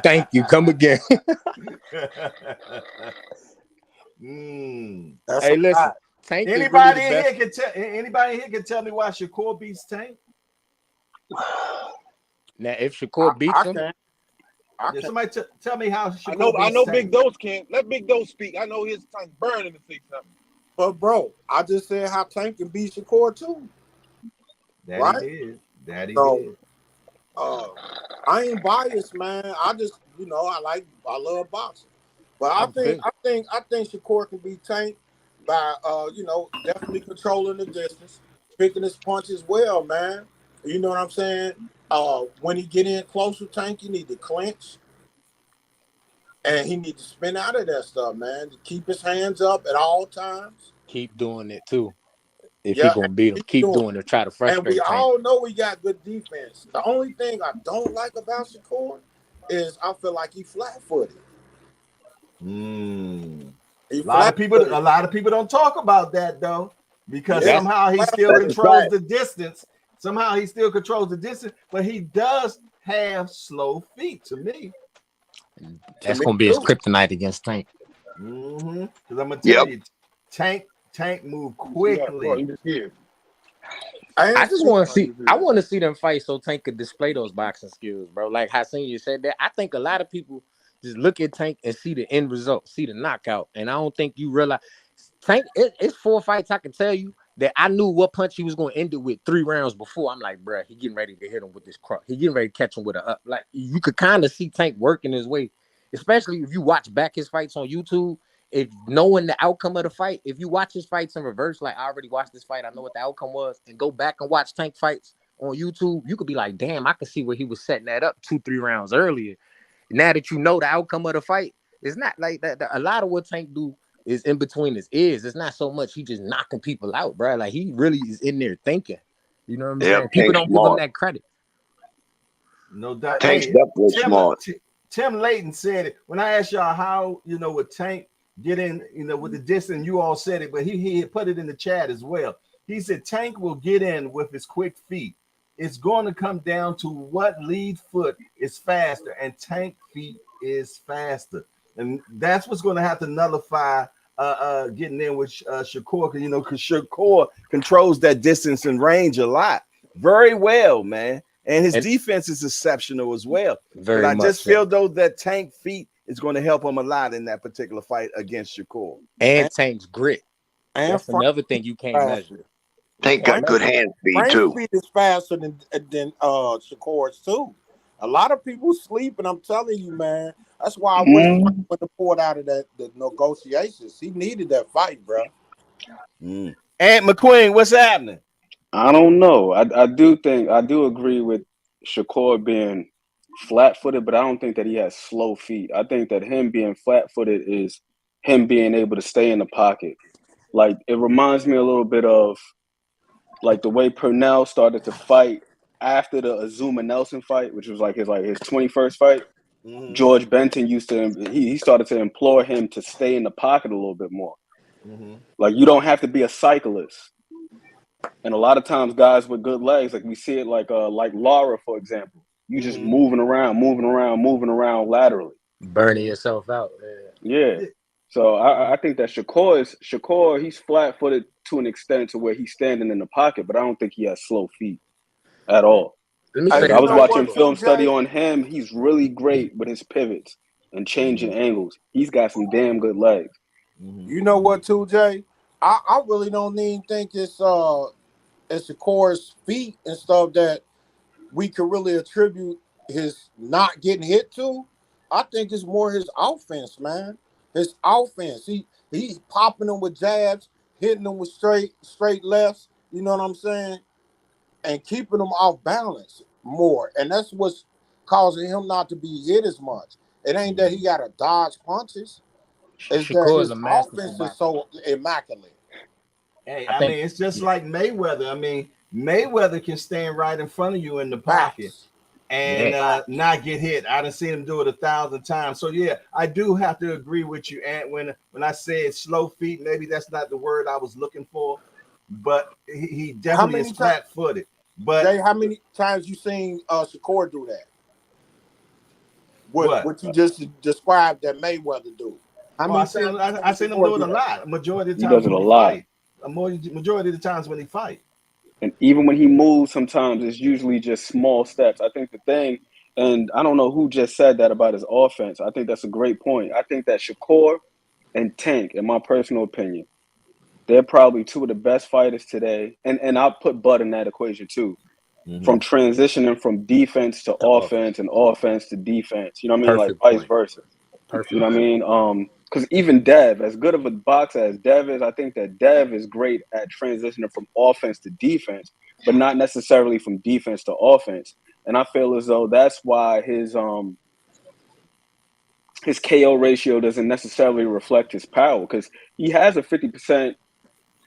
Thank you. Come again. Hey, listen. Tank anybody in here can tell me why Shakur beats Tank? Now, if Shakur beats him, somebody tell me how Shakur I know Tank. Big Dose can't. Let Big Dose speak. I know his tongue burning to say something. But bro, I just said how Tank can beat Shakur too. That he did. I ain't biased, man. I just, I love boxing. But I think Shakur can beat Tank by definitely controlling the distance, picking his punches well, man. You know what I'm saying? When he get in close with Tank, you need to clinch. And he needs to spin out of that stuff, man. To keep his hands up at all times. Keep doing it too. If he's gonna beat him, keep doing it. Try to frustrate him. And we all know we got good defense. The only thing I don't like about Shakur is I feel like he flat-footed. A lot of people don't talk about that though, because somehow he still controls the distance. But he does have slow feet to me. That's gonna be his kryptonite against Tank. Because I'm gonna tell you, Tank move quickly. I just want to see. I want to see them fight so Tank could display those boxing skills, bro. Like Hassan, you said that. I think a lot of people just look at Tank and see the end result, see the knockout, and I don't think you realize Tank. It's 4 fights. I can tell you that I knew what punch he was going to end it with 3 rounds before. I'm like, bro, he getting ready to hit him with this cross. He getting ready to catch him with a up. Like you could kind of see Tank working his way, especially if you watch back his fights on YouTube. If knowing the outcome of the fight, if you watch his fights in reverse, like I already watched this fight, I know what the outcome was, and go back and watch Tank fights on YouTube, you could be like, damn, I could see where he was setting that up 2-3 rounds earlier. Now that you know the outcome of the fight, it's not like that. A lot of what Tank do is in between his ears. It's not so much he just knocking people out, bro. Like he really is in there thinking. You know what I'm saying? People don't give him that credit. No doubt. Tank's Hey, definitely smart. Tim Layton said it when I asked y'all how would Tank get in, with the distance. You all said it, but he put it in the chat as well. He said Tank will get in with his quick feet. It's going to come down to what lead foot is faster, and Tank feet is faster, and that's what's going to have to nullify getting in with Shakur, because Shakur controls that distance and range a lot, very well, man, and his defense is exceptional as well. But I just feel though that Tank feet is going to help him a lot in that particular fight against Shakur, and Tank's grit. And that's another thing you can't measure. Tank got good hand speed too. Speed is faster than Shakur's too. A lot of people sleep, and I'm telling you, man. That's why I wish Frank would have pulled out of the negotiations. He needed that fight, bro. Aunt McQueen, what's happening? I don't know. I do agree with Shakur being flat-footed, but I don't think that he has slow feet. I think that him being flat-footed is him being able to stay in the pocket. Like, it reminds me a little bit of like the way Purnell started to fight after the Azuma Nelson fight, which was like his 21st fight. Mm-hmm. George Benton he started to implore him to stay in the pocket a little bit more. Mm-hmm. Like, you don't have to be a cyclist. And a lot of times guys with good legs, like we see it like Laura, for example, you just moving around laterally. Burning yourself out. Yeah. So I think that Shakur, he's flat-footed to an extent to where he's standing in the pocket, but I don't think he has slow feet at all. I was watching film study on him. He's really great with his pivots and changing angles. He's got some damn good legs. You know what, too, Jay? I really don't even think it's Shakur's feet and stuff that we could really attribute his not getting hit to. I think it's more his offense, man. His offense. He's popping them with jabs, hitting them with straight lefts, you know what I'm saying? And keeping them off balance more. And that's what's causing him not to be hit as much. It ain't that he got to dodge punches. It's that his offense is so immaculate. Hey, I mean, it's just like Mayweather. I mean, Mayweather can stand right in front of you in the pocket and not get hit. I done seen him do it 1,000 times. So yeah, I do have to agree with you, Ant. When I said slow feet, maybe that's not the word I was looking for, but he definitely is flat-footed. But Jay, how many times you seen Shakur do that? What you just described that Mayweather do? I seen him do it a lot. Majority of the he times does it when a he lot. fight. Majority of the times when he fight. And even when he moves, sometimes it's usually just small steps. I think the thing, and I don't know who just said that about his offense. I think that's a great point. I think that Shakur and Tank, in my personal opinion, they're probably two of the best fighters today. And I'll put Bud in that equation too. Mm-hmm. From transitioning from defense to offense and offense to defense. You know what I mean? Perfect like point. Vice versa. Perfect. You know what I mean? Because even Dev, as good of a boxer as Dev is, I think that Dev is great at transitioning from offense to defense, but not necessarily from defense to offense. And I feel as though that's why his KO ratio doesn't necessarily reflect his power, because he has a 50%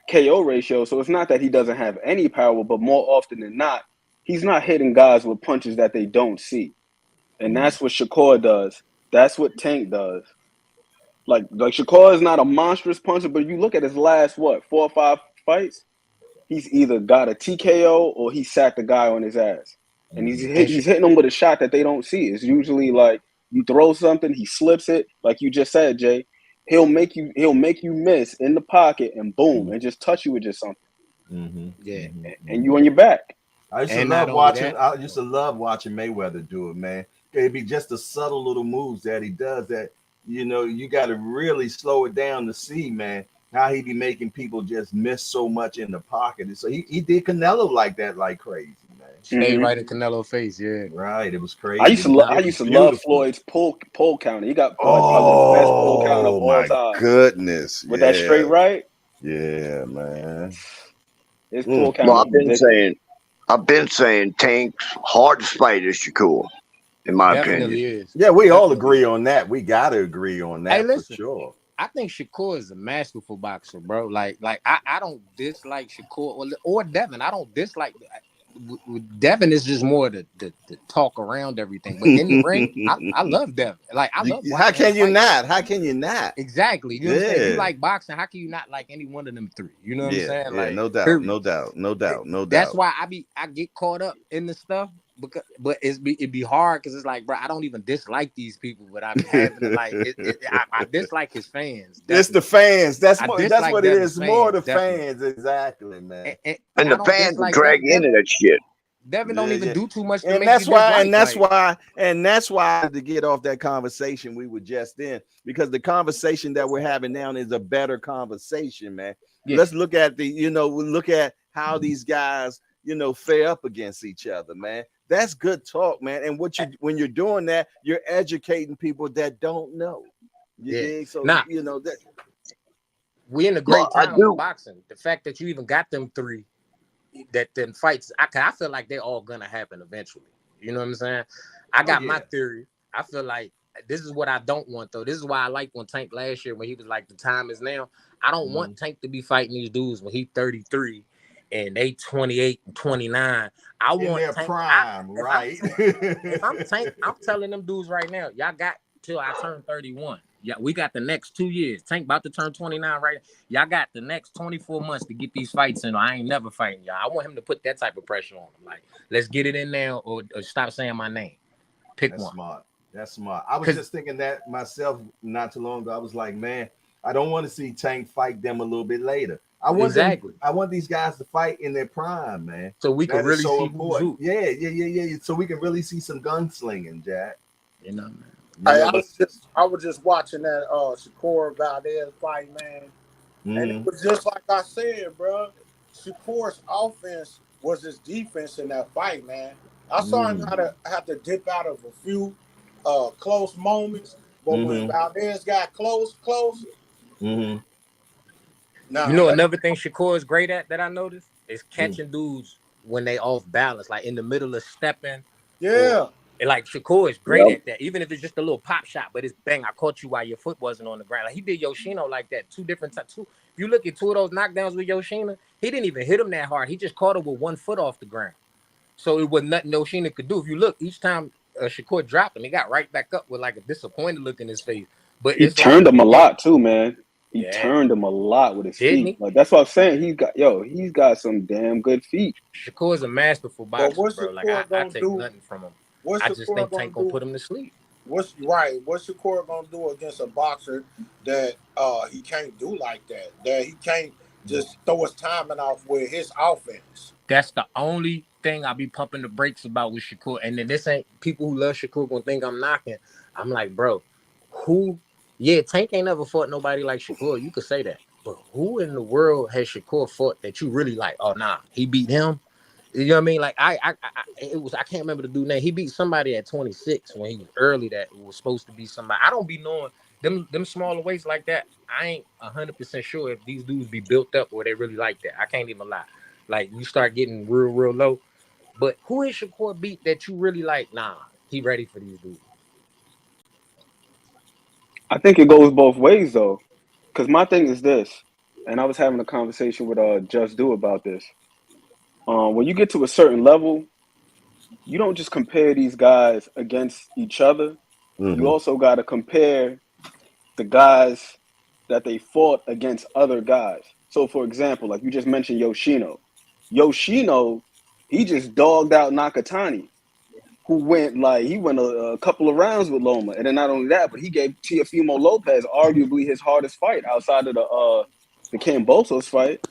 KO ratio. So it's not that he doesn't have any power, but more often than not, he's not hitting guys with punches that they don't see. And that's what Shakur does. That's what Tank does. Like Shakur is not a monstrous puncher, but you look at his last 4 or 5 fights, he's either got a TKO or he sacked a guy on his ass, and he's hitting him with a shot that they don't see. It's usually like you throw something, he slips it, like you just said, Jay. He'll make you miss in the pocket, and boom, and just touch you with just something. Mm-hmm. Yeah, and you on your back. I used to love watching Mayweather do it, man. It'd be just the subtle little moves that he does that. You got to really slow it down to see, man, how he be making people just miss so much in the pocket. And so he did Canelo like that, like crazy, man. Stay right in Canelo's face, yeah. Right, it was crazy. I used to love Floyd's pull counter. He got probably the best pull counter of all time. Goodness, with that straight right. Yeah, man. His pull counter. No, I've been saying I've been saying Tank's hardest fight is Shakur, in my opinion. Definitely is. Yeah, we all Definitely. agree on that. We gotta agree on that Hey, for listen. sure. I think Shakur is a masterful boxer, bro. Like I don't dislike Shakur or Devin. I don't dislike Devin is just more the talk around everything. But in the ring, I love Devin. Like I love watching How can him you fight. not? How can you not? Exactly. You understand? If you Yeah. like boxing, how can you not like any one of them three? You know what I'm Yeah, saying? yeah, Like, no doubt, period. no doubt, no doubt, no That's doubt. why I get caught up in the stuff because, but it'd be hard because it's like, bro, I don't even dislike these people, but I be having to like, I dislike his fans. It's the Definitely. fans. That's I more. That's dislike what it Devin's is. More fans, the definitely. fans, exactly, man. And I the don't fans will dislike drag you into that shit. Devin Yeah, don't even yeah. do too much to And make that's you why, dislike. and that's Like, why, and that's why to get off that conversation we were just in, because the conversation that we're having now is a better conversation, man. yeah. Let's look at look at how these guys, fare up against each other, man. That's good talk, man. And when you're doing that, you're educating people that don't know. You Yeah. dig? So Nah, that. we in a great I time do. of boxing. The fact that you even got them three that then fights, I feel like they're all gonna happen eventually. You know what I'm saying? I got my theory. I feel like this is what I don't want though. This is why I like when Tank last year when he was like, the time is now. I don't want Tank to be fighting these dudes when he 33 and they 28 and 29. I In want their Tank. prime, right? If I'm Tank, I'm telling them dudes right now, y'all got till I turn 31. Yeah, we got the next 2 years. Tank about to turn 29 right now. Y'all got the next 24 months to get these fights in. I ain't never fighting y'all. I want him to put that type of pressure on him. Like, let's get it in now or stop saying my name. Pick That's one. smart. That's smart. I was just thinking that myself not too long ago. I was like, man, I don't want to see Tank fight them a little bit later. I want these guys to fight in their prime, man. So we can really see important. Yeah. So we can really see some gunslinging, Jack. You know, man. Hey, I was just watching that Shakur Valdez fight, man. And it was just like I said, bro. Shakur's offense was his defense in that fight, man. I saw him have to dip out of a few close moments, but when Valdez got close. Another thing Shakur is great at that I noticed is catching dudes when they off balance, like in the middle of stepping. Yeah. And like Shakur is great at that, even if it's just a little pop shot, but it's bang, I caught you while your foot wasn't on the ground. Like he did Yoshino like that 2 different times. If you look at 2 of those knockdowns with Yoshino, he didn't even hit him that hard. He just caught him with 1 foot off the ground. So it was nothing Yoshino could do. If you look, each time Shakur dropped him, he got right back up with like a disappointed look in his face. But he turned him a lot too, man. He turned him a lot with his feet. Like, that's what I'm saying. He's got some damn good feet. Shakur's a masterful boxer, bro. Like I take nothing from him. I just think Tank gonna put him to sleep. What's Shakur gonna do against a boxer that he can't do like that? That he can't just throw his timing off with his offense. That's the only thing I be pumping the brakes about with Shakur. And then this ain't people who love Shakur gonna think I'm knocking. I'm like, bro, Tank ain't never fought nobody like Shakur. You could say that. But who in the world has Shakur fought that you really like? Oh, nah, he beat him. You know what I mean? Like I can't remember the dude's name. He beat somebody at 26 when he was early that was supposed to be somebody. I don't be knowing them smaller weights like that. I ain't 100% sure if these dudes be built up or they really like that. I can't even lie. Like you start getting real low. But who is Shakur beat that you really like? Nah, he ready for these dudes. I think it goes both ways though. Because my thing is this, and I was having a conversation with Just Do about this. When you get to a certain level, you don't just compare these guys against each other. You also got to compare the guys that they fought against other guys. So, for example, like you just mentioned Yoshino. He just dogged out Nakatani, who went a couple of rounds with Loma. And then not only that, but he gave Teofimo Lopez arguably his hardest fight outside of the Kambosos fight.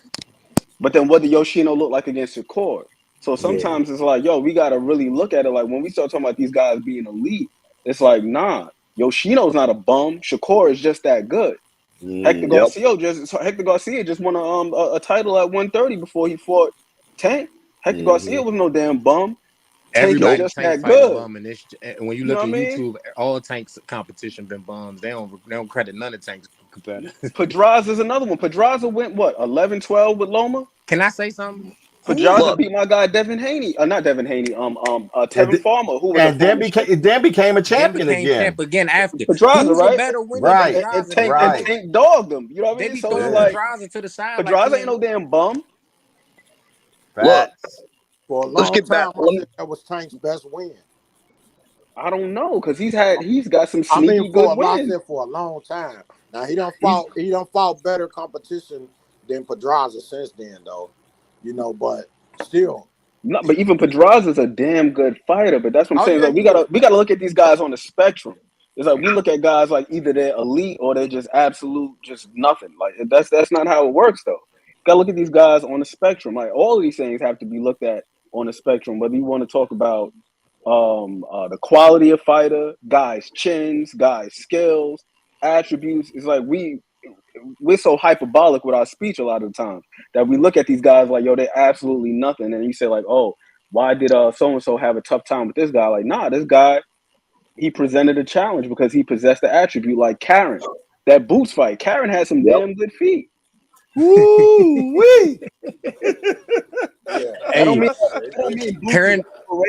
But then what did Yoshino look like against Shakur? So sometimes it's like, we got to really look at it. Like when we start talking about these guys being elite, it's like, nah, Yoshino's not a bum. Shakur is just that good. Hector Garcia just won a title at 130 before he fought Tank. Hector Garcia was no damn bum. Everybody just Tank that fighting good. bum, and when you look at YouTube, all Tank's competition been bums. They don't credit none of Tank's competitors. Pedraza is another one. Pedraza went 11-12 with Loma. Can I say something? Pedraza beat my guy Devin Haney. Not Devin Haney. Tevin Farmer, who was and then became a champion again. After. Pedraza, Who's right? a better winner Right. than And Pedraza? Tank dogged him. You know what I They mean? be So throwing it's like Pedraza to the side. Pedraza like ain't no damn bum. Look, For a let's long get back. time, I said that was Tank's best win. I don't know, because he's got some I sneaky mean, good wins. I said for a long time. Now he don't fought better competition than Pedraza since then, though. You know, but still. No, but even Pedraza's a damn good fighter. But that's what I'm Oh, saying. yeah, Like we gotta look at these guys on the spectrum. It's like we look at guys like either they're elite or they're just absolute, just nothing. Like that's not how it works, though. You gotta look at these guys on the spectrum. Like all of these things have to be looked at on the spectrum. Whether you want to talk about the quality of fighter, guys' chins, guys' skills, attributes. It's like we're so hyperbolic with our speech a lot of the time that we look at these guys like, yo, they're absolutely nothing. And you say like, oh, why did so-and-so have a tough time with this guy? Like, nah, this guy, he presented a challenge because he possessed the attribute. Like Karen, that boots fight. Karen had some damn good feet. Woo-wee. Hey, Karen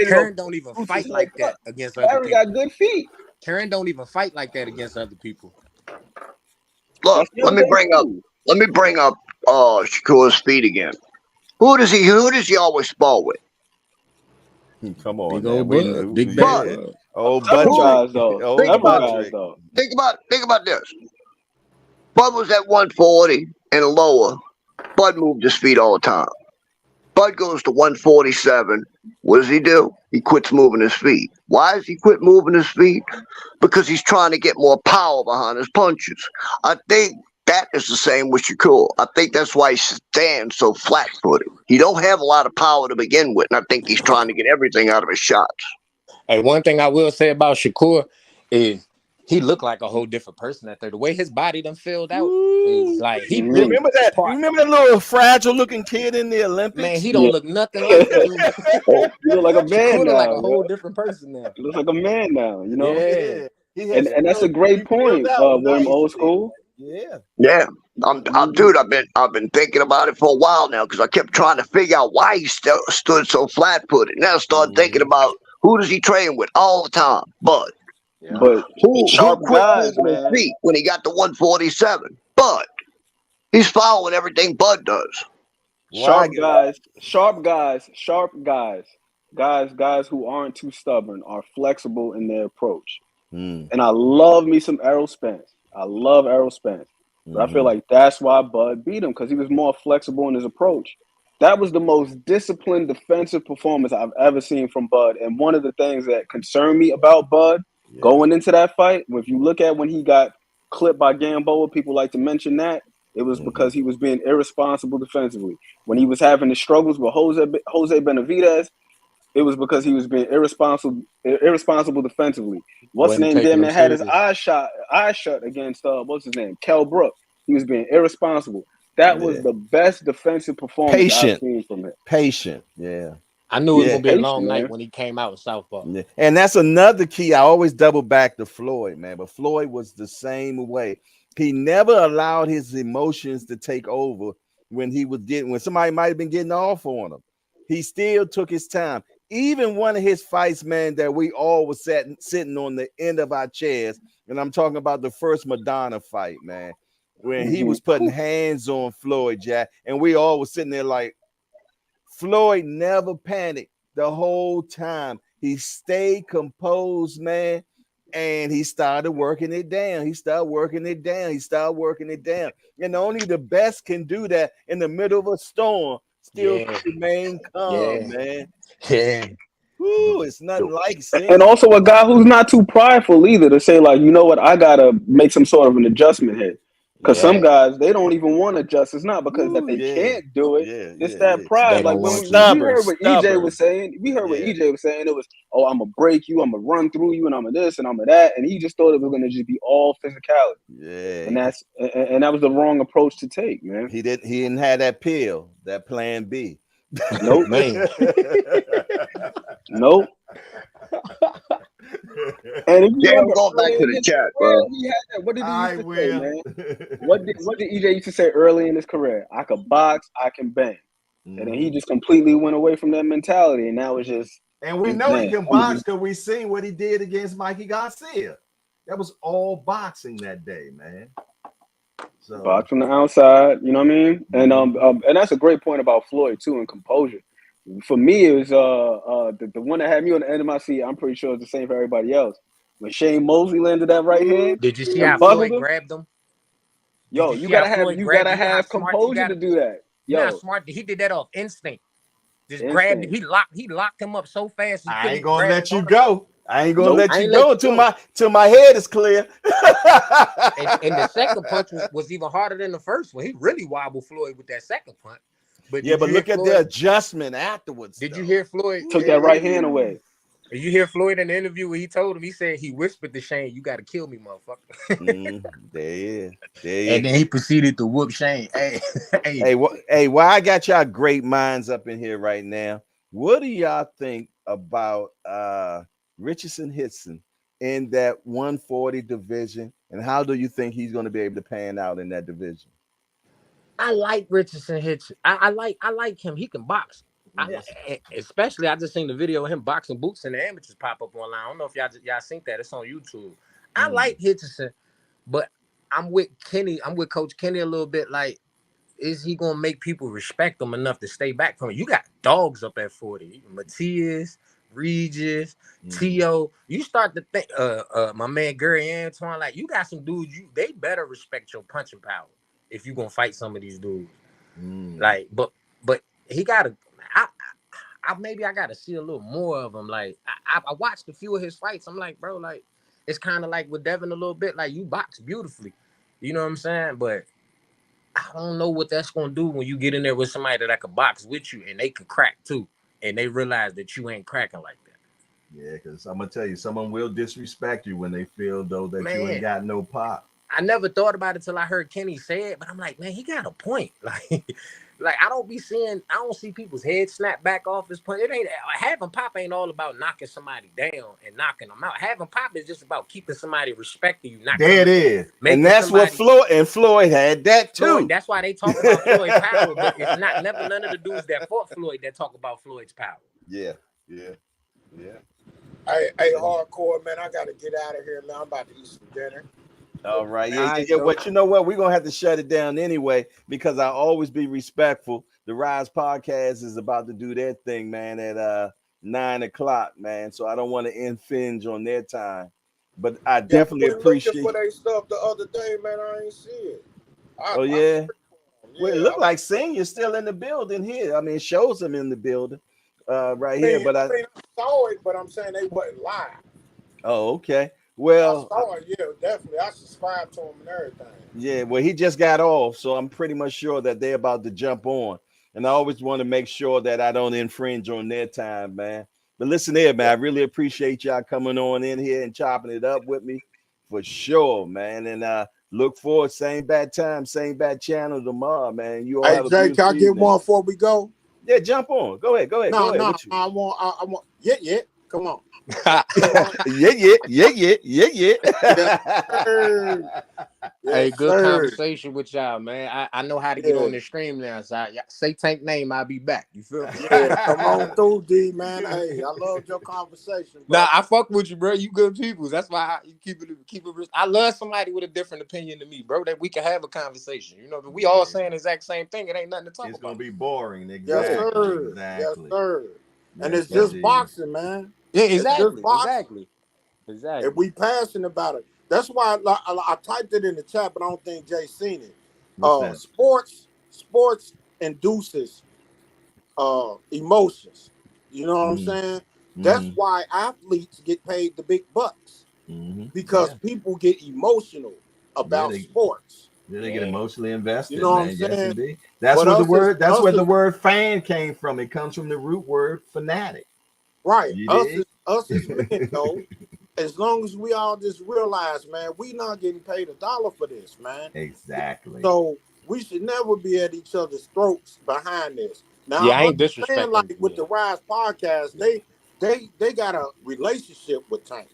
Karen don't even fight like that against other Karen people. got good feet. Karen don't even fight like that against other people. Look, let me bring up Shakur's feet again. Who does he always spar with? Come on, Big now. old Bud. Big Bud. bad Bud. Old Several Bud. guys though. Old Several Bud. guys though. Think about this. Bud was at 140 and lower. Bud moved his feet all the time. Bud goes to 147. What does he do? He quits moving his feet. Why does he quit moving his feet? Because he's trying to get more power behind his punches. I think that is the same with Shakur. I think that's why he stands so flat-footed. He don't have a lot of power to begin with, and I think he's trying to get everything out of his shots. Hey, one thing I will say about Shakur is he looked like a whole different person out there. The way his body done filled out is like he built. Remember that? You remember that little fragile-looking kid in the Olympics? Man, he don't look nothing like the dude. You look like a man Shakur now. look like a whole different person now. He looks like a man now. You know. Yeah. And that's a great point, William Old School. Yeah. Dude, I've been thinking about it for a while now because I kept trying to figure out why he stood so flat-footed. Now I started thinking about who does he train with all the time? Bud. Yeah. But who sharp quit guys, moving his feet when he got to 147? Bud. He's following everything Bud does. Sharp guys who aren't too stubborn are flexible in their approach. And I love me some Errol Spence. I love Errol Spence. But I feel like that's why Bud beat him, because he was more flexible in his approach. That was the most disciplined defensive performance I've ever seen from Bud. And one of the things that concerned me about Bud going into that fight, if you look at when he got clipped by Gamboa, people like to mention that, it was because he was being irresponsible defensively. When he was having the struggles with Jose Benavidez, it was because he was being irresponsible defensively. What's his name? Damn near had his eyes shut against what's his name? Kell Brook. He was being irresponsible. That was the best defensive performance I've seen from him. Patient, yeah. I knew it was gonna be a long night when he came out with Southpaw. Yeah. And that's another key. I always double back to Floyd, man. But Floyd was the same way. He never allowed his emotions to take over when somebody might have been getting off on him. He still took his time. Even one of his fights, man, that we all was sitting on the end of our chairs, and I'm talking about the first Madonna fight, man, when he was putting hands on Floyd, Jack, and we all was sitting there like, Floyd never panicked the whole time. He stayed composed, man, and he started working it down. And only the best can do that in the middle of a storm. Still remain calm, man. Yeah. Ooh, it's nothing like seeing. And also a guy who's not too prideful either to say, like, you know what, I gotta make some sort of an adjustment here. Because some guys, they don't even want to adjust. It's not because that they can't do it. It's that pride. Like when we heard what EJ was saying, it was, oh, I'm gonna break you, I'm gonna run through you, and I'm gonna this and I'm gonna that. And he just thought it was gonna just be all physicality. Yeah. And that was the wrong approach to take, man. He didn't have that pill, that plan B. Nope, man. Nope. And if you go back to the chat, bro. What did he used to say, man? What did EJ used to say early in his career? I could box, I can bang. And then he just completely went away from that mentality, and now it's just. And we know he can box because we seen what he did against Mikey Garcia. That was all boxing that day, man. So box from the outside, you know what I mean? And that's a great point about Floyd too, and composure. For me, it was the one that had me on the end of my seat. I'm pretty sure it's the same for everybody else. When Shane Mosley landed that right hand, did you see how Floyd grabbed him? Yo, you gotta have composure to do that. Yo, not smart. He did that off instinct. Just grabbed him. He locked him up so fast. I ain't gonna let you go. I ain't gonna let you go till my head is clear. and the second punch was even harder than the first one. He really wobbled Floyd with that second punch. But look at the adjustment afterwards. Did you hear Floyd took that right hand away? Did you hear Floyd in the interview where he told him? He said he whispered to Shane, "You got to kill me, motherfucker." There and then he proceeded to whoop Shane. Hey, well, I got y'all great minds up in here right now. What do y'all think about Richardson Hitson in that 140 division, and how do you think he's going to be able to pan out in that division? I like Richardson Hitson. I like him. He can box. Yes. Especially, I just seen the video of him boxing boots and the amateurs pop up online. I don't know if y'all seen that. It's on YouTube. I like Hitchison, but I'm with Kenny. I'm with Coach Kenny a little bit. Like, is he gonna make people respect him enough to stay back from him? You got dogs up at 40. Matias, Regis, T.O. You start to think, my man Gary Antoine. Like, you got some dudes. They better respect your punching power if you gonna fight some of these dudes. Like, but he gotta. Maybe I gotta see a little more of him. Like, I watched a few of his fights. I'm like, bro, like, it's kind of like with Devin a little bit. Like, you box beautifully, you know what I'm saying? But I don't know what that's gonna do when you get in there with somebody that can box with you and they can crack too, and they realize that you ain't cracking like that. Yeah, because I'm gonna tell you, someone will disrespect you when they feel though that you ain't got no pop. I never thought about it till I heard Kenny say it, but I'm like, man, he got a point. Like I don't see people's heads snap back off his punch. It ain't having pop ain't all about knocking somebody down and knocking them out. Having pop is just about keeping somebody respecting you. There it is, and that's what Floyd had that too. Floyd, that's why they talk about Floyd's power, but it's never none of the dudes that fought Floyd that talk about Floyd's power. Yeah. Hey, hardcore man, I gotta get out of here, man. I'm about to eat some dinner. All right. Yeah. But you know what? We're gonna have to shut it down anyway, because I always be respectful. The Rise Podcast is about to do their thing, man, at 9 o'clock, man. So I don't want to infringe on their time. But I definitely appreciate for their stuff the other day, man. I ain't see it. Well, it looked like Senior's still in the building here. I mean, it shows him in the building here. But I saw it, but I'm saying they wasn't live. Oh, okay. Well, I saw it, yeah, definitely. I subscribed to him and everything. Yeah, well, he just got off, so I'm pretty much sure that they're about to jump on. And I always want to make sure that I don't infringe on their time, man. But listen here, man, I really appreciate y'all coming on in here and chopping it up with me for sure, man. And look forward, same bad time, same bad channel tomorrow, man. You all hey, Jay, can I get one before we go? Yeah, jump on. Go ahead. No, I want. Yeah. Come on. Yeah. Hey, good conversation with y'all, man. I know how to get on the stream now. So say Tank name, I'll be back. You feel me? Yeah, come on through, D, man. Hey, I love your conversation, bro. Nah, I fuck with you, bro. You good people. That's why you keep it. I love somebody with a different opinion than me, bro. That we can have a conversation. You know, but we all saying the exact same thing. It ain't nothing to talk about. It's gonna be boring. Exactly. Yes, sir. Exactly. Yes, sir. And it's just boxing, man. Yeah, exactly. And we passionate about it. That's why I typed it in the chat, but I don't think Jay seen it. Sports induces emotions. You know what I'm saying? That's why athletes get paid the big bucks, because people get emotional about sports. They get emotionally invested. You know what I'm saying? Yes, that's where the word fan came from. It comes from the root word fanatic. Right. Us as men, though, as long as we all just realize, man, we not getting paid $1 for this, man. Exactly. So we should never be at each other's throats behind this. Now, I ain't disrespecting. Like with the Rise Podcast, they got a relationship with Tank.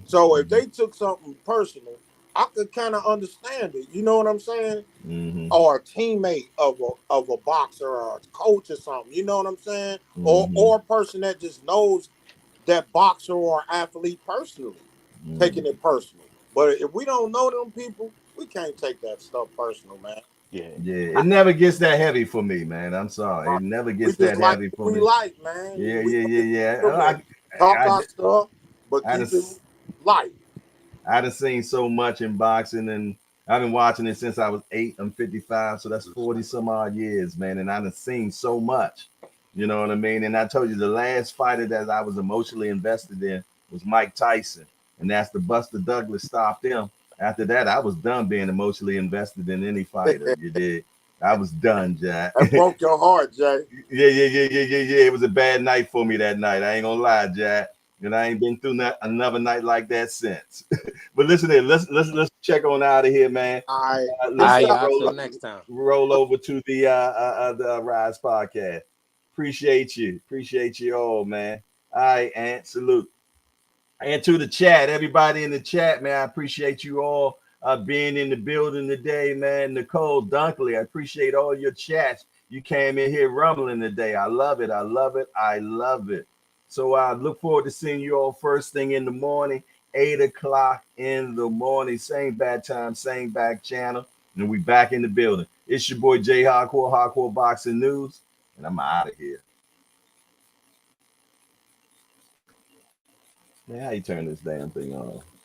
So if they took something personal, I could kind of understand it. You know what I'm saying? Mm-hmm. Or a teammate of a boxer or a coach or something. You know what I'm saying? Mm-hmm. Or a person that just knows that boxer or athlete personally, taking it personal. But if we don't know them people, we can't take that stuff personal, man. Yeah, it never gets that heavy for me, man. I'm sorry, it never We gets just that like heavy what for we me. like, man. Yeah, We yeah, yeah, yeah. talk our stuff, but I keep it just light. I done seen so much in boxing, and I've been watching it since I was 8. I'm 55, so that's 40 some odd years, man. And I done seen so much. You know what I mean? And I told you the last fighter that I was emotionally invested in was Mike Tyson, and that's the Buster Douglas stopped him. After that, I was done being emotionally invested in any fighter. You did. I was done, Jack. That broke your heart, Jay. Yeah. It was a bad night for me that night. I ain't gonna lie, Jack. And I ain't been through another night like that since. But listen here, let's check on out of here, man. Let's Y'all. Till next time. roll over to the Rise podcast. Appreciate you all, man. All right, Ant, salute. And to the chat, everybody in the chat, man, I appreciate you all being in the building today, man. Nicole Dunkley, I appreciate all your chats. You came in here rumbling today. I love it. So I look forward to seeing you all first thing in the morning, 8 o'clock in the morning. Same bad time, same back channel. And we back in the building. It's your boy Jay Hardcore Boxing News, and I'm out of here. Man, how you turn this damn thing on?